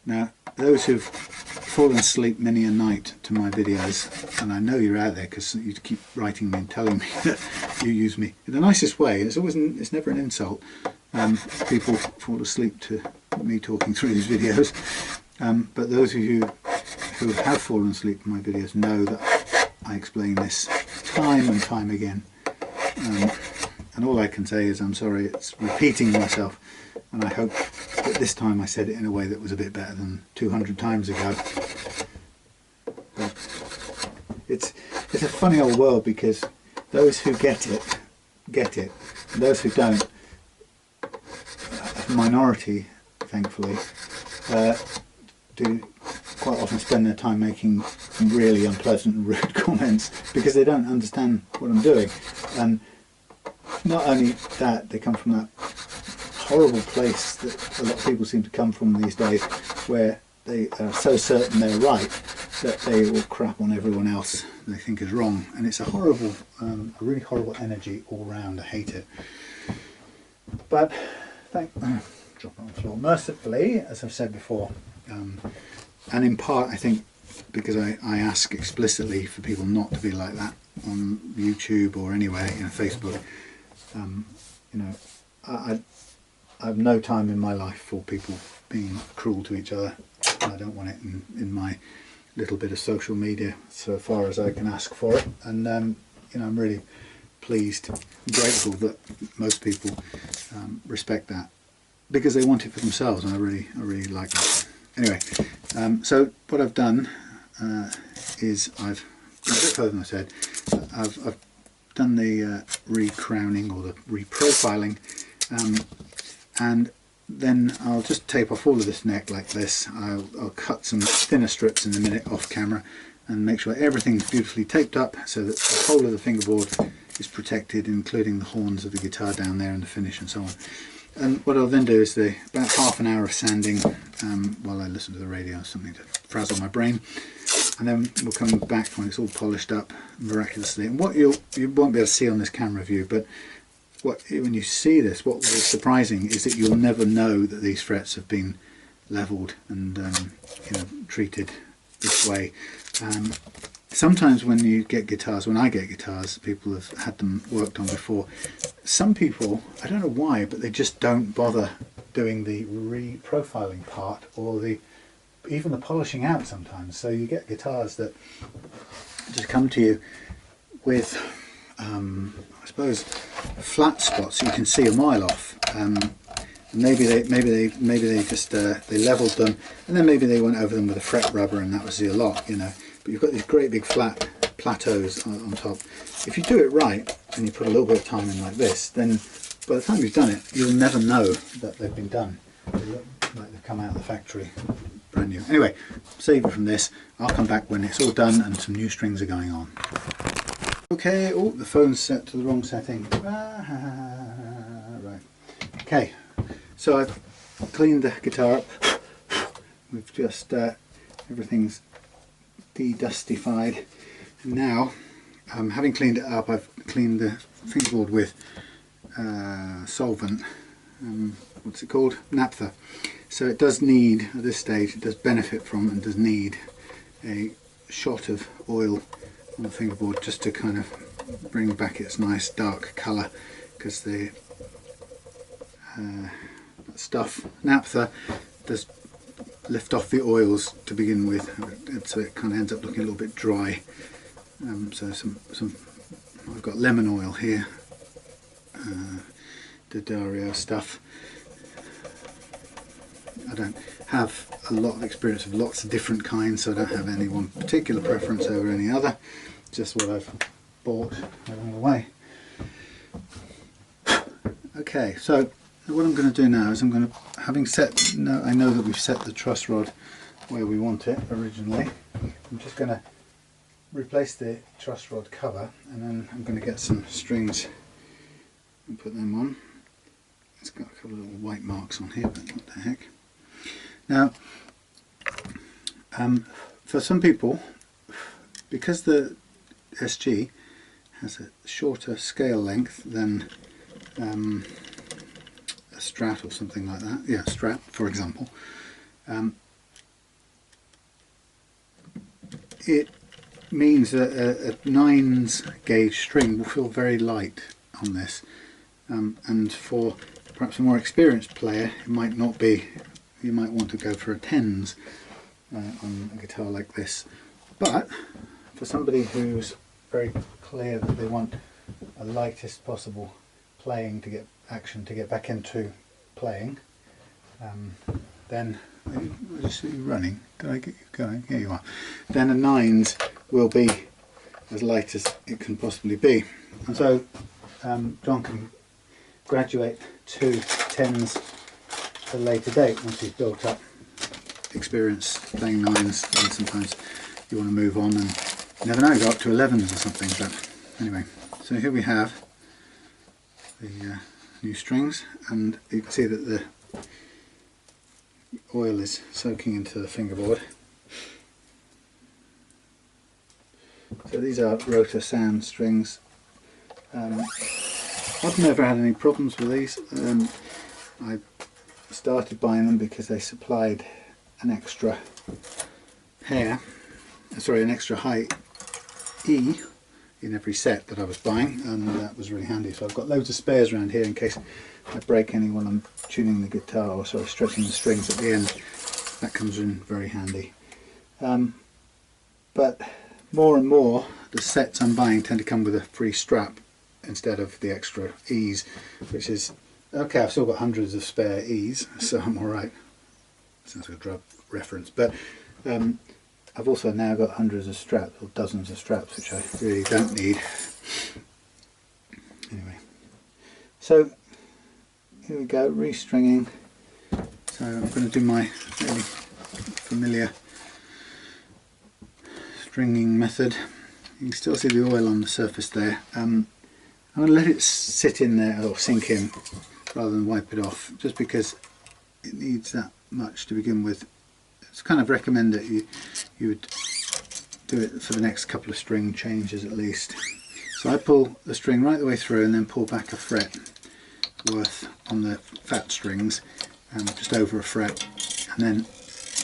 Now, those who've fallen asleep many a night to my videos, and I know you're out there because you keep writing me and telling me that you use me in the nicest way. It's never an insult. People fall asleep to me talking through these videos, but those of you who have fallen asleep to my videos know that I explain this time and time again. And all I can say is I'm sorry it's repeating myself, and I hope that this time I said it in a way that was a bit better than 200 times ago. But it's a funny old world, because those who get it, and those who don't, a minority, thankfully, do quite often spend their time making some really unpleasant and rude comments because they don't understand what I'm doing. And not only that, they come from that horrible place that a lot of people seem to come from these days, where they are so certain they're right that they will crap on everyone else they think is wrong. And it's a horrible, a really horrible energy all round. I hate it. But drop it on the floor. Mercifully, as I've said before, and in part I think because I ask explicitly for people not to be like that on YouTube or anywhere, you know, Facebook. You know, I have no time in my life for people being cruel to each other. I don't want it in my little bit of social media, so far as I can ask for it. And you know, I'm really pleased and grateful that most people respect that, because they want it for themselves, and I really like that. Anyway, so what I've done is I've a bit further than I said. I've done the recrowning or the reprofiling, and then I'll just tape off all of this neck like this. I'll cut some thinner strips in a minute off camera and make sure everything's beautifully taped up so that the whole of the fingerboard is protected, including the horns of the guitar down there and the finish and so on. And what I'll then do is about half an hour of sanding while I listen to the radio, something to frazzle my brain. And then we'll come back when it's all polished up miraculously. And what you won't be able to see on this camera view, but when you see this, what was surprising is that you'll never know that these frets have been leveled and you know, treated this way. Sometimes when you get guitars, when I get guitars, people have had them worked on before. Some people, I don't know why, but they just don't bother doing the reprofiling part or even the polishing out sometimes. So you get guitars that just come to you with I suppose flat spots you can see a mile off. Maybe they just they leveled them, and then maybe they went over them with a fret rubber, and that was the lot, you know. But you've got these great big flat plateaus on top. If you do it right and you put a little bit of time in like this, then by the time you've done it, you'll never know that they've been done. They look like they've come out of the factory brand new. Anyway, save it from this. I'll come back when it's all done and some new strings are going on. Okay, oh, the phone's set to the wrong setting. Right. Okay, so I've cleaned the guitar up. We've just, everything's de-dustified. And now, having cleaned it up, I've cleaned the fingerboard with solvent. What's it called? Naphtha. So it does need, at this stage, it does benefit from and does need a shot of oil on the fingerboard just to kind of bring back its nice dark colour, because the stuff, naphtha, does lift off the oils to begin with, and so it kind of ends up looking a little bit dry. So I've got lemon oil here, D'Addario stuff. I don't have a lot of experience of lots of different kinds, so I don't have any one particular preference over any other, just what I've bought along the way. Okay, so what I'm going to do now is I'm going to, having set, I know that we've set the truss rod where we want it originally. I'm just going to replace the truss rod cover, and then I'm going to get some strings and put them on. It's got a couple of little white marks on here, but what the heck. Now, for some people, because the SG has a shorter scale length than a Strat or something like that, yeah, Strat for example, it means that a 9s gauge string will feel very light on this, and for perhaps a more experienced player it might not be. You might want to go for a 10s on a guitar like this, but for somebody who's very clear that they want a lightest possible playing to get action, to get back into playing, then I just see you running. Did I get you going? Here you are. Then a 9s will be as light as it can possibly be, and so John can graduate to 10s at a later date once he's built up experience playing 9s, and sometimes you want to move on and you never know, go up to 11s or something. But anyway, so here we have the new strings, and you can see that the oil is soaking into the fingerboard. So these are Rotor Sound strings. I've never had any problems with these. I started buying them because they supplied an extra an extra high E in every set that I was buying, and that was really handy. So I've got loads of spares around here in case I break any when I'm tuning the guitar, or sort of stretching the strings at the end. That comes in very handy. But more and more the sets I'm buying tend to come with a free strap instead of the extra E's, which is okay. I've still got hundreds of spare E's, so I'm alright. Sounds like a drug reference, but I've also now got hundreds of straps, or dozens of straps, which I really don't need. Anyway, so here we go, restringing. So I'm going to do my really familiar stringing method. You can still see the oil on the surface there. I'm going to let it sit in there, or sink in, rather than wipe it off, just because it needs that much to begin with. It's kind of recommend that you would do it for the next couple of string changes at least. So I pull the string right the way through and then pull back a fret worth on the fat strings, just over a fret, and then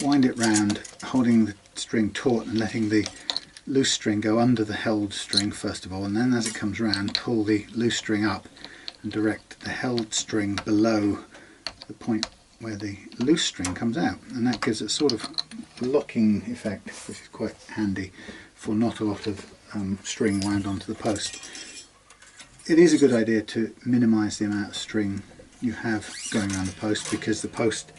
wind it round, holding the string taut and letting the loose string go under the held string first of all, and then as it comes round, pull the loose string up and direct the held string below the point where the loose string comes out, and that gives a sort of locking effect, which is quite handy for not a lot of string wound onto the post. it is a good idea to minimise the amount of string you have going around the post, because the post,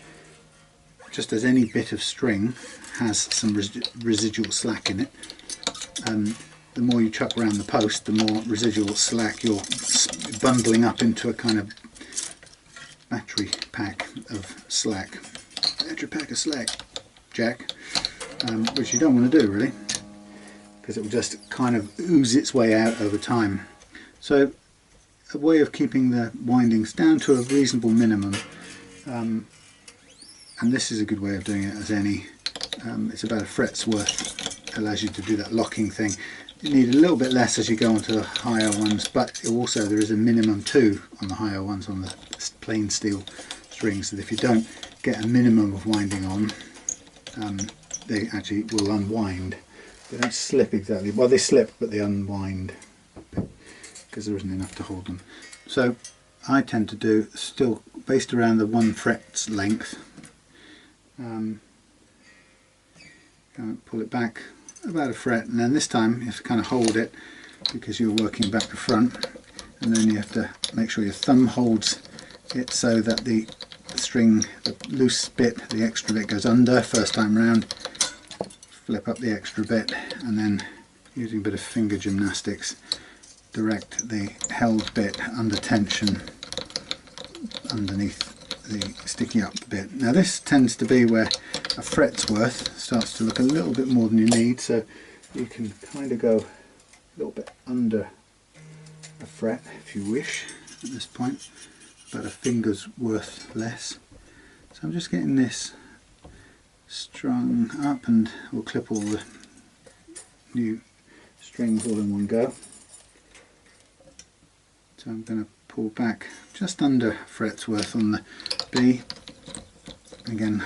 just as any bit of string, has some residual slack in it. The more you chuck around the post, the more residual slack you're bundling up into a kind of battery pack of slack. Battery pack of slack, Jack. Which you don't want to do really, because it will just kind of ooze its way out over time. So a way of keeping the windings down to a reasonable minimum, and this is a good way of doing it as any, it's about a fret's worth, allows you to do that locking thing. You need a little bit less as you go on to the higher ones, but also there is a minimum too on the higher ones, on the plain steel strings, that if you don't get a minimum of winding on, they actually will unwind. They don't slip exactly, well they slip but they unwind because there isn't enough to hold them. So I tend to do, still based around the 1 fret's length, pull it back about a fret, and then this time you have to kind of hold it because you're working back to front, and then you have to make sure your thumb holds it so that the string, the loose bit, the extra bit goes under first time round. Flip up the extra bit, and then using a bit of finger gymnastics direct the held bit under tension underneath the sticky up bit. Now this tends to be where a fret's worth starts to look a little bit more than you need, so you can kind of go a little bit under a fret if you wish at this point, about a finger's worth less. So I'm just getting this strung up, and we'll clip all the new strings all in one go. So I'm going to pull back just under a fret's worth on the B. Again,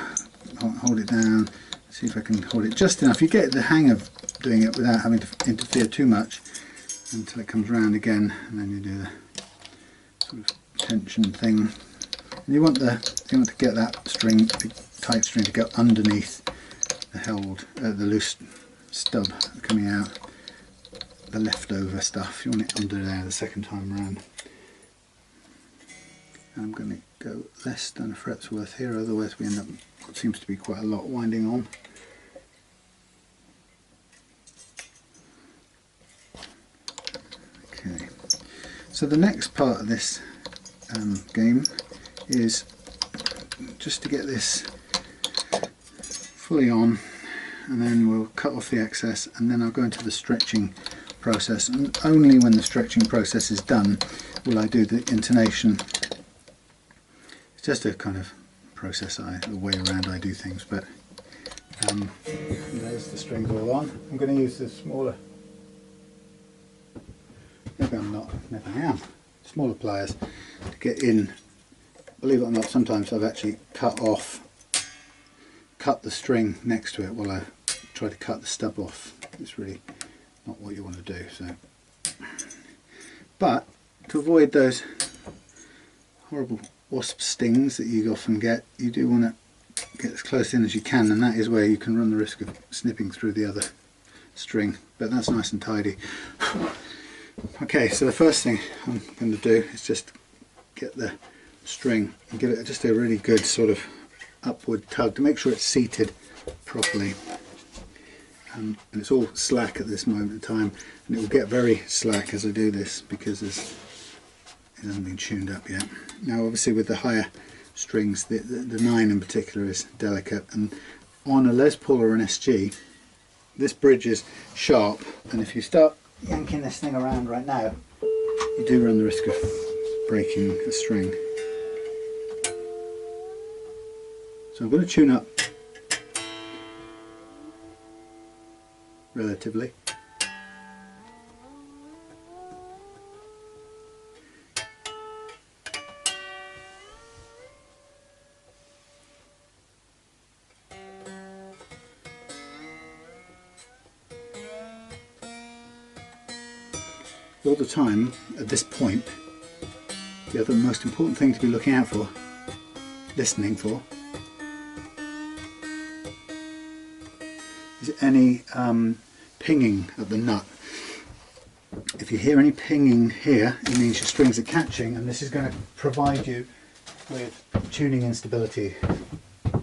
hold it down, see if I can hold it just enough. You get the hang of doing it without having to interfere too much until it comes round again, and then you do the sort of tension thing. And you want to get that string, the tight string, to go underneath the held, the loose stub coming out, the leftover stuff. You want it under there the second time around. And I'm going to go less than a fret's worth here, otherwise we end up what seems to be quite a lot winding on. Okay, so the next part of this game is just to get this fully on, and then we'll cut off the excess, and then I'll go into the stretching process, and only when the stretching process is done will I do the intonation. It's just a kind of process, the way around I do things, but there's the strings all on. I'm going to use the smaller, maybe I'm not, maybe I am, smaller pliers to get in. Believe it or not, sometimes I've actually cut the string next to it while I try to cut the stub off. It's really not what you want to do. So, but to avoid those horrible wasp stings that you often get, you do want to get as close in as you can, and that is where you can run the risk of snipping through the other string, but that's nice and tidy. Okay, so the first thing I'm going to do is just get the string and give it just a really good sort of upward tug to make sure it's seated properly, and it's all slack at this moment in time, and it will get very slack as I do this because it hasn't been tuned up yet. Now obviously with the higher strings, the 9 in particular is delicate, and on a Les Paul or an SG this bridge is sharp, and if you start yanking this thing around right now you do run the risk of breaking a string. So I'm going to tune up relatively. All the time at this point, the other most important thing to be looking out for, listening for, is any pinging of the nut. If you hear any pinging here, it means your strings are catching, and this is going to provide you with tuning instability.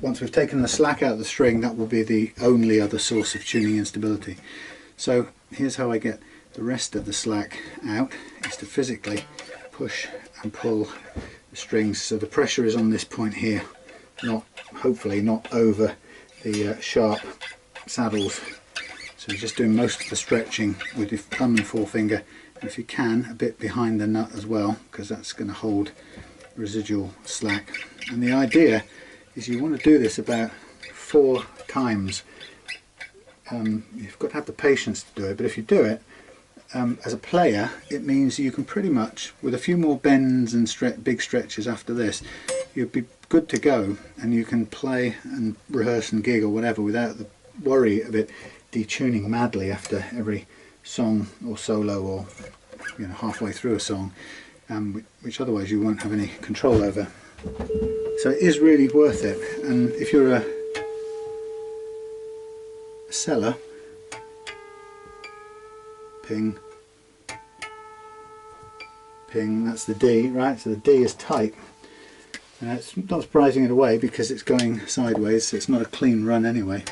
Once we've taken the slack out of the string, that will be the only other source of tuning instability. So here's how I get the rest of the slack out, is to physically push and pull the strings so the pressure is on this point here, hopefully not over the sharp saddles. So you're just doing most of the stretching with your thumb and forefinger, and if you can, a bit behind the nut as well, because that's going to hold residual slack. And the idea is you want to do this about 4 times. You've got to have the patience to do it, but if you do it as a player, it means you can pretty much, with a few more bends and big stretches after this, you'll be good to go, and you can play and rehearse and gig or whatever without the worry of it detuning madly after every song or solo, or halfway through a song, which otherwise you won't have any control over. So it is really worth it. And if you're a seller, ping, ping, that's the D, right? So the D is tight. And it's not surprising in a way, because it's going sideways, so it's not a clean run anyway.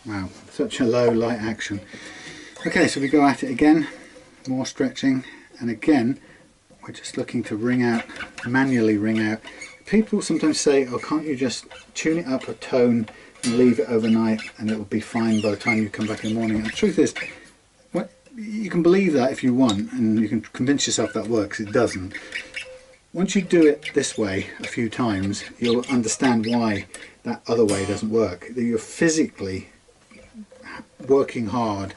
Wow, such a low light action. Okay, so we go at it again, more stretching, and again we're just looking to ring out, manually ring out. People sometimes say, oh, can't you just tune it up a tone and leave it overnight and it will be fine by the time you come back in the morning. And the truth is, you can believe that if you want, and you can convince yourself that works. It doesn't. Once you do it this way a few times, you'll understand why that other way doesn't work. That you're physically working hard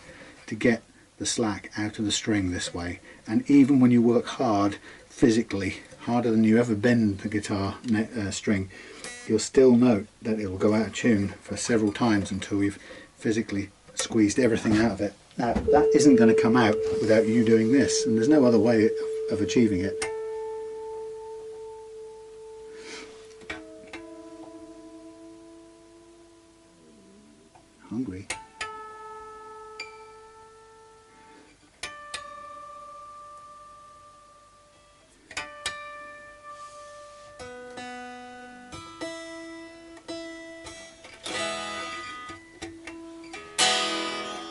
to get the slack out of the string this way, and even when you work hard physically, harder than you ever bend the guitar string, you'll still note that it will go out of tune for several times until we've physically squeezed everything out of it. Now that isn't going to come out without you doing this, and there's no other way of achieving it. Hungry.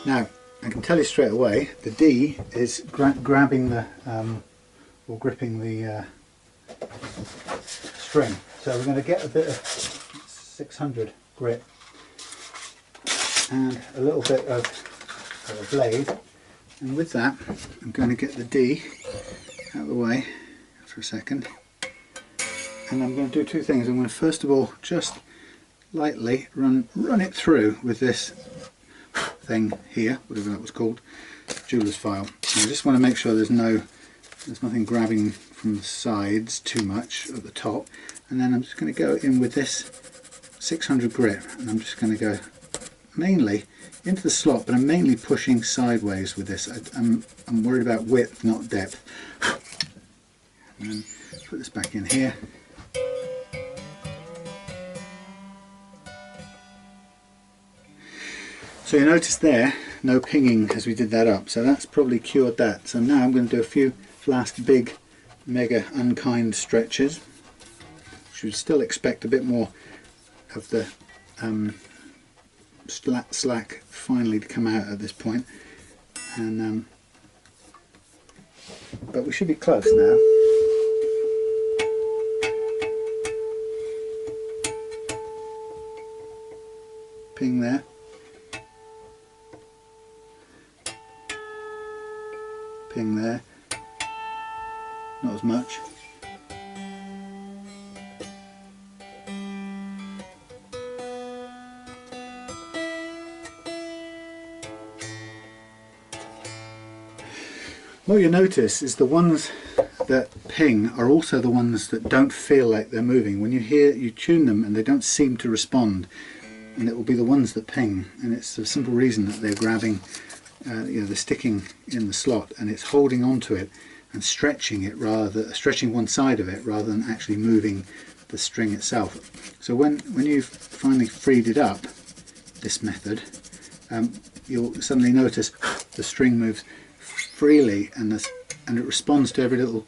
Now, I can tell you straight away, the D is grabbing the, or gripping the string. So we're going to get a bit of 600 grip and a little bit of a blade. And with that, I'm going to get the D out of the way for a second. And I'm going to do 2 things. I'm going to first of all just lightly run it through with this thing here, whatever that was called, jeweler's file. And I just want to make sure there's nothing grabbing from the sides too much at the top. And then I'm just going to go in with this 600 grit, and I'm just going to go mainly into the slot, but I'm mainly pushing sideways with this. I'm worried about width, not depth. And then put this back in here. So you notice there, no pinging as we did that up, so that's probably cured that. So now I'm going to do a few last big, mega unkind stretches. Should still expect a bit more of the slack finally to come out at this point, and but we should be close now. Ping there. Ping there. Not as much. What you notice is the ones that ping are also the ones that don't feel like they're moving. When you tune them and they don't seem to respond, and it will be the ones that ping, and it's the simple reason that they're grabbing, they're sticking in the slot and it's holding onto it and stretching it, stretching one side of it rather than actually moving the string itself. So when you've finally freed it up, this method, you'll suddenly notice the string moves freely and it responds to every little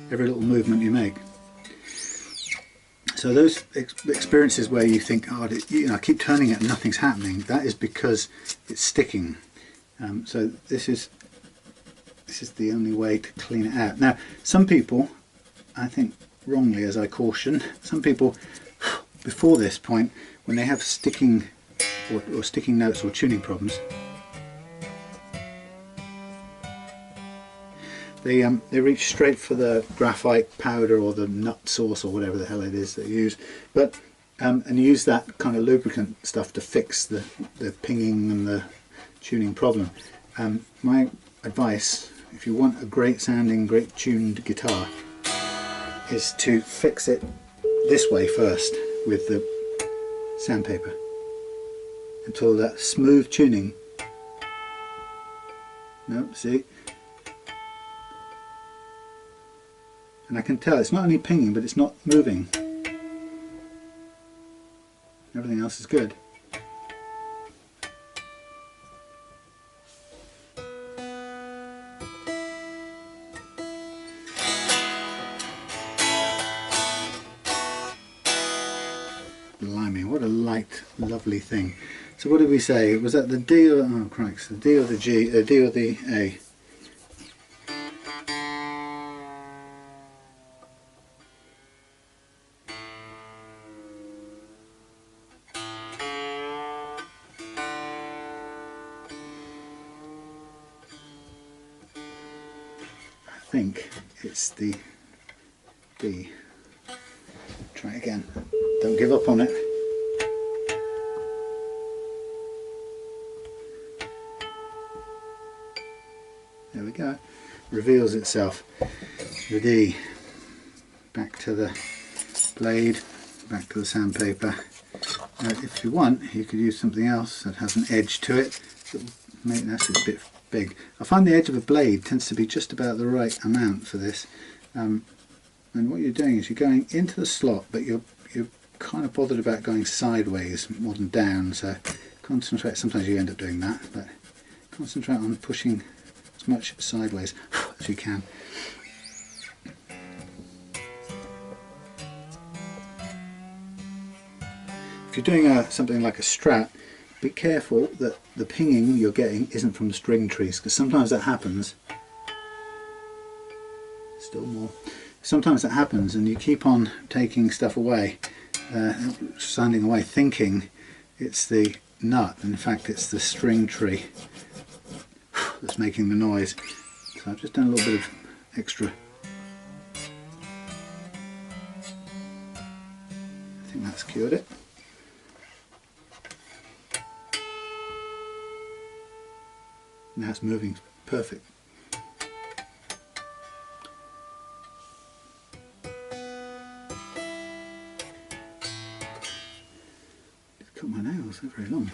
movement you make. So those experiences where you think, oh, I keep turning it and nothing's happening, that is because it's sticking. So this is the only way to clean it out. Now, some people, I think wrongly as I caution, some people before this point, when they have sticking or sticking notes or tuning problems, they reach straight for the graphite powder or the nut sauce or whatever the hell it is they use, and use that kind of lubricant stuff to fix the pinging and the tuning problem. My advice, if you want a great sounding, great tuned guitar, is to fix it this way first with the sandpaper until that smooth tuning. No, see? And I can tell it's not only pinging, but it's not moving. Everything else is good. Blimey, what a light, lovely thing. So what did we say? Was that the D or, oh Christ, the D or the G, D or the A? I think it's the B. Try again. Don't give up on it. There we go. Reveals itself. The D. Back to the blade, back to the sandpaper. If you want, you could use something else that has an edge to it. Maybe that's a bit big. I find the edge of a blade tends to be just about the right amount for this. And what you're doing is you're going into the slot, but you're kind of bothered about going sideways more than down, so concentrate. Sometimes you end up doing that, but concentrate on pushing as much sideways as you can. If you're doing something like a Strat, be careful that the pinging you're getting isn't from the string trees, because sometimes that happens. Still more. Sometimes that happens and you keep on taking stuff away, sanding away, thinking it's the nut, and in fact it's the string tree that's making the noise. So I've just done a little bit of extra. I think that's cured it. Now it's moving perfect. Cut my nails, they're very long.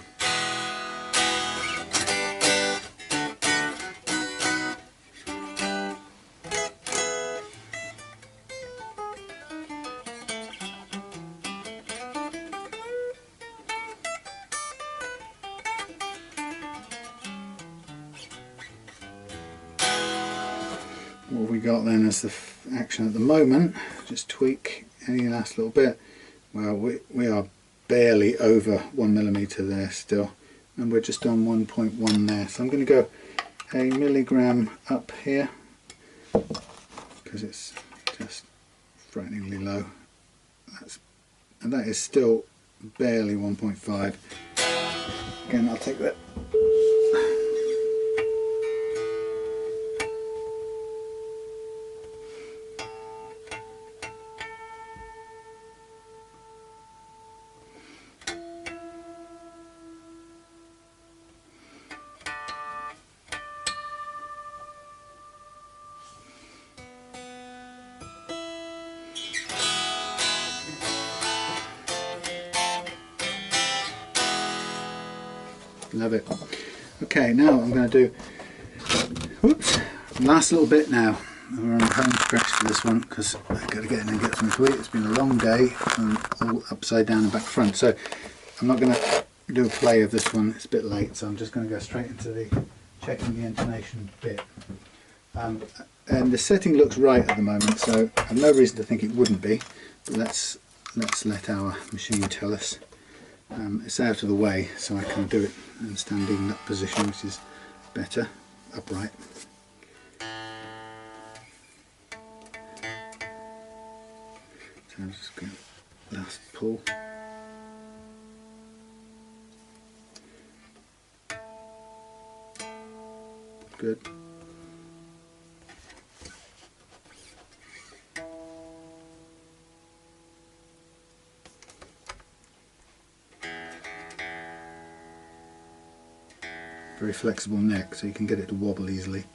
What have we got then as the action at the moment? Just tweak any last little bit. Well, we are barely over 1mm there still, and we're just on 1.1 there, so I'm going to go a milligram up here because it's just frighteningly low. And that is still barely 1.5. Again, I'll take that. Love it. Okay, now I'm going to do, whoops, last little bit now. We're on the home stretch for this one because I've got to get in and get something to eat. It's been a long day and all upside down and back front. So I'm not going to do a play of this one, it's a bit late, so I'm just going to go straight into the checking the intonation bit. And the setting looks right at the moment, so I have no reason to think it wouldn't be, but let's let our machine tell us. It's out of the way, so I can do it in standing up position, which is better, upright. So I'm just going to last pull. Good. Very flexible neck, so you can get it to wobble easily.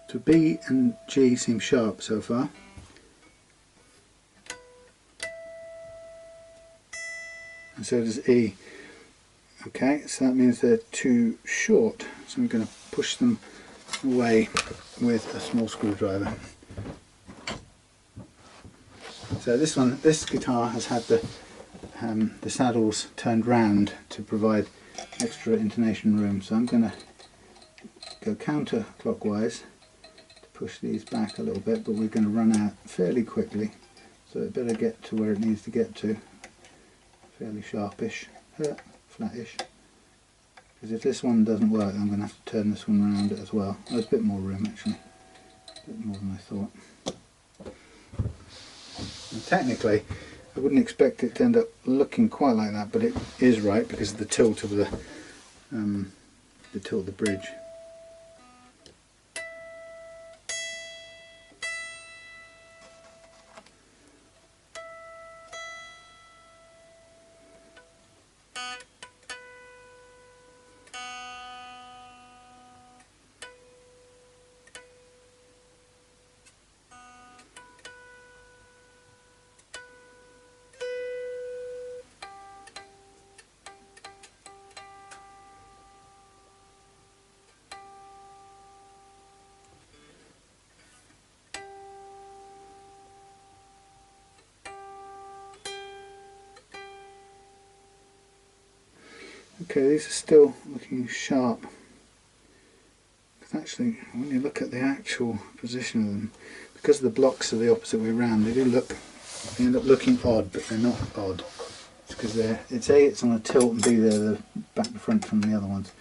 So B and G seem sharp so far. And so does E. Okay, so that means they're too short. So I'm going to push them away with a small screwdriver. So this guitar has had the saddles turned round to provide extra intonation room. So I'm going to go counterclockwise. Push these back a little bit, but we're going to run out fairly quickly, so it better get to where it needs to get to, fairly sharpish, flattish, because if this one doesn't work I'm going to have to turn this one around as well. There's a bit more room actually, a bit more than I thought. And technically I wouldn't expect it to end up looking quite like that, but it is right because of the tilt of the bridge. Okay, these are still looking sharp. Actually, when you look at the actual position of them, because the blocks are the opposite way around, they end up looking odd, but they're not odd. It's because it's on a tilt, and B, they're the back and front from the other ones.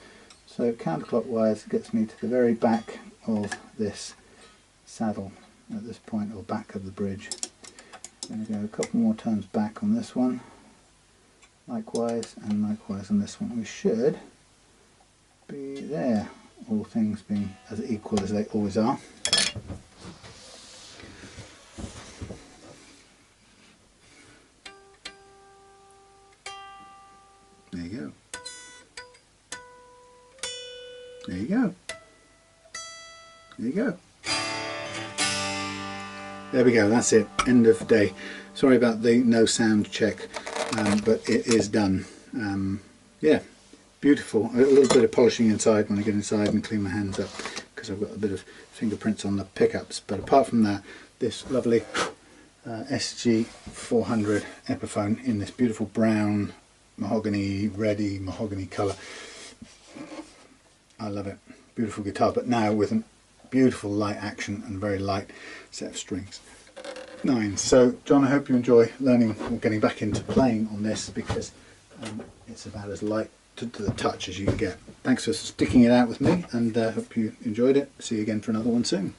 So counterclockwise gets me to the very back of this saddle at this point, or back of the bridge. I'm going to go a couple more turns back on this one. Likewise and likewise on this one. We should be there, all things being as equal as they always are. There you go. There you go. There you go. There we go, that's it. End of day. Sorry about the no sound check. But it is done. Yeah, beautiful. A little bit of polishing inside when I get inside and clean my hands up, because I've got a bit of fingerprints on the pickups. But apart from that, this lovely SG400 Epiphone in this beautiful brown mahogany, reddy mahogany colour. I love it. Beautiful guitar, but now with a beautiful light action and very light set of strings. Nice. So John, I hope you enjoy learning or getting back into playing on this, because it's about as light to the touch as you can get. Thanks for sticking it out with me, and hope you enjoyed it. See you again for another one soon.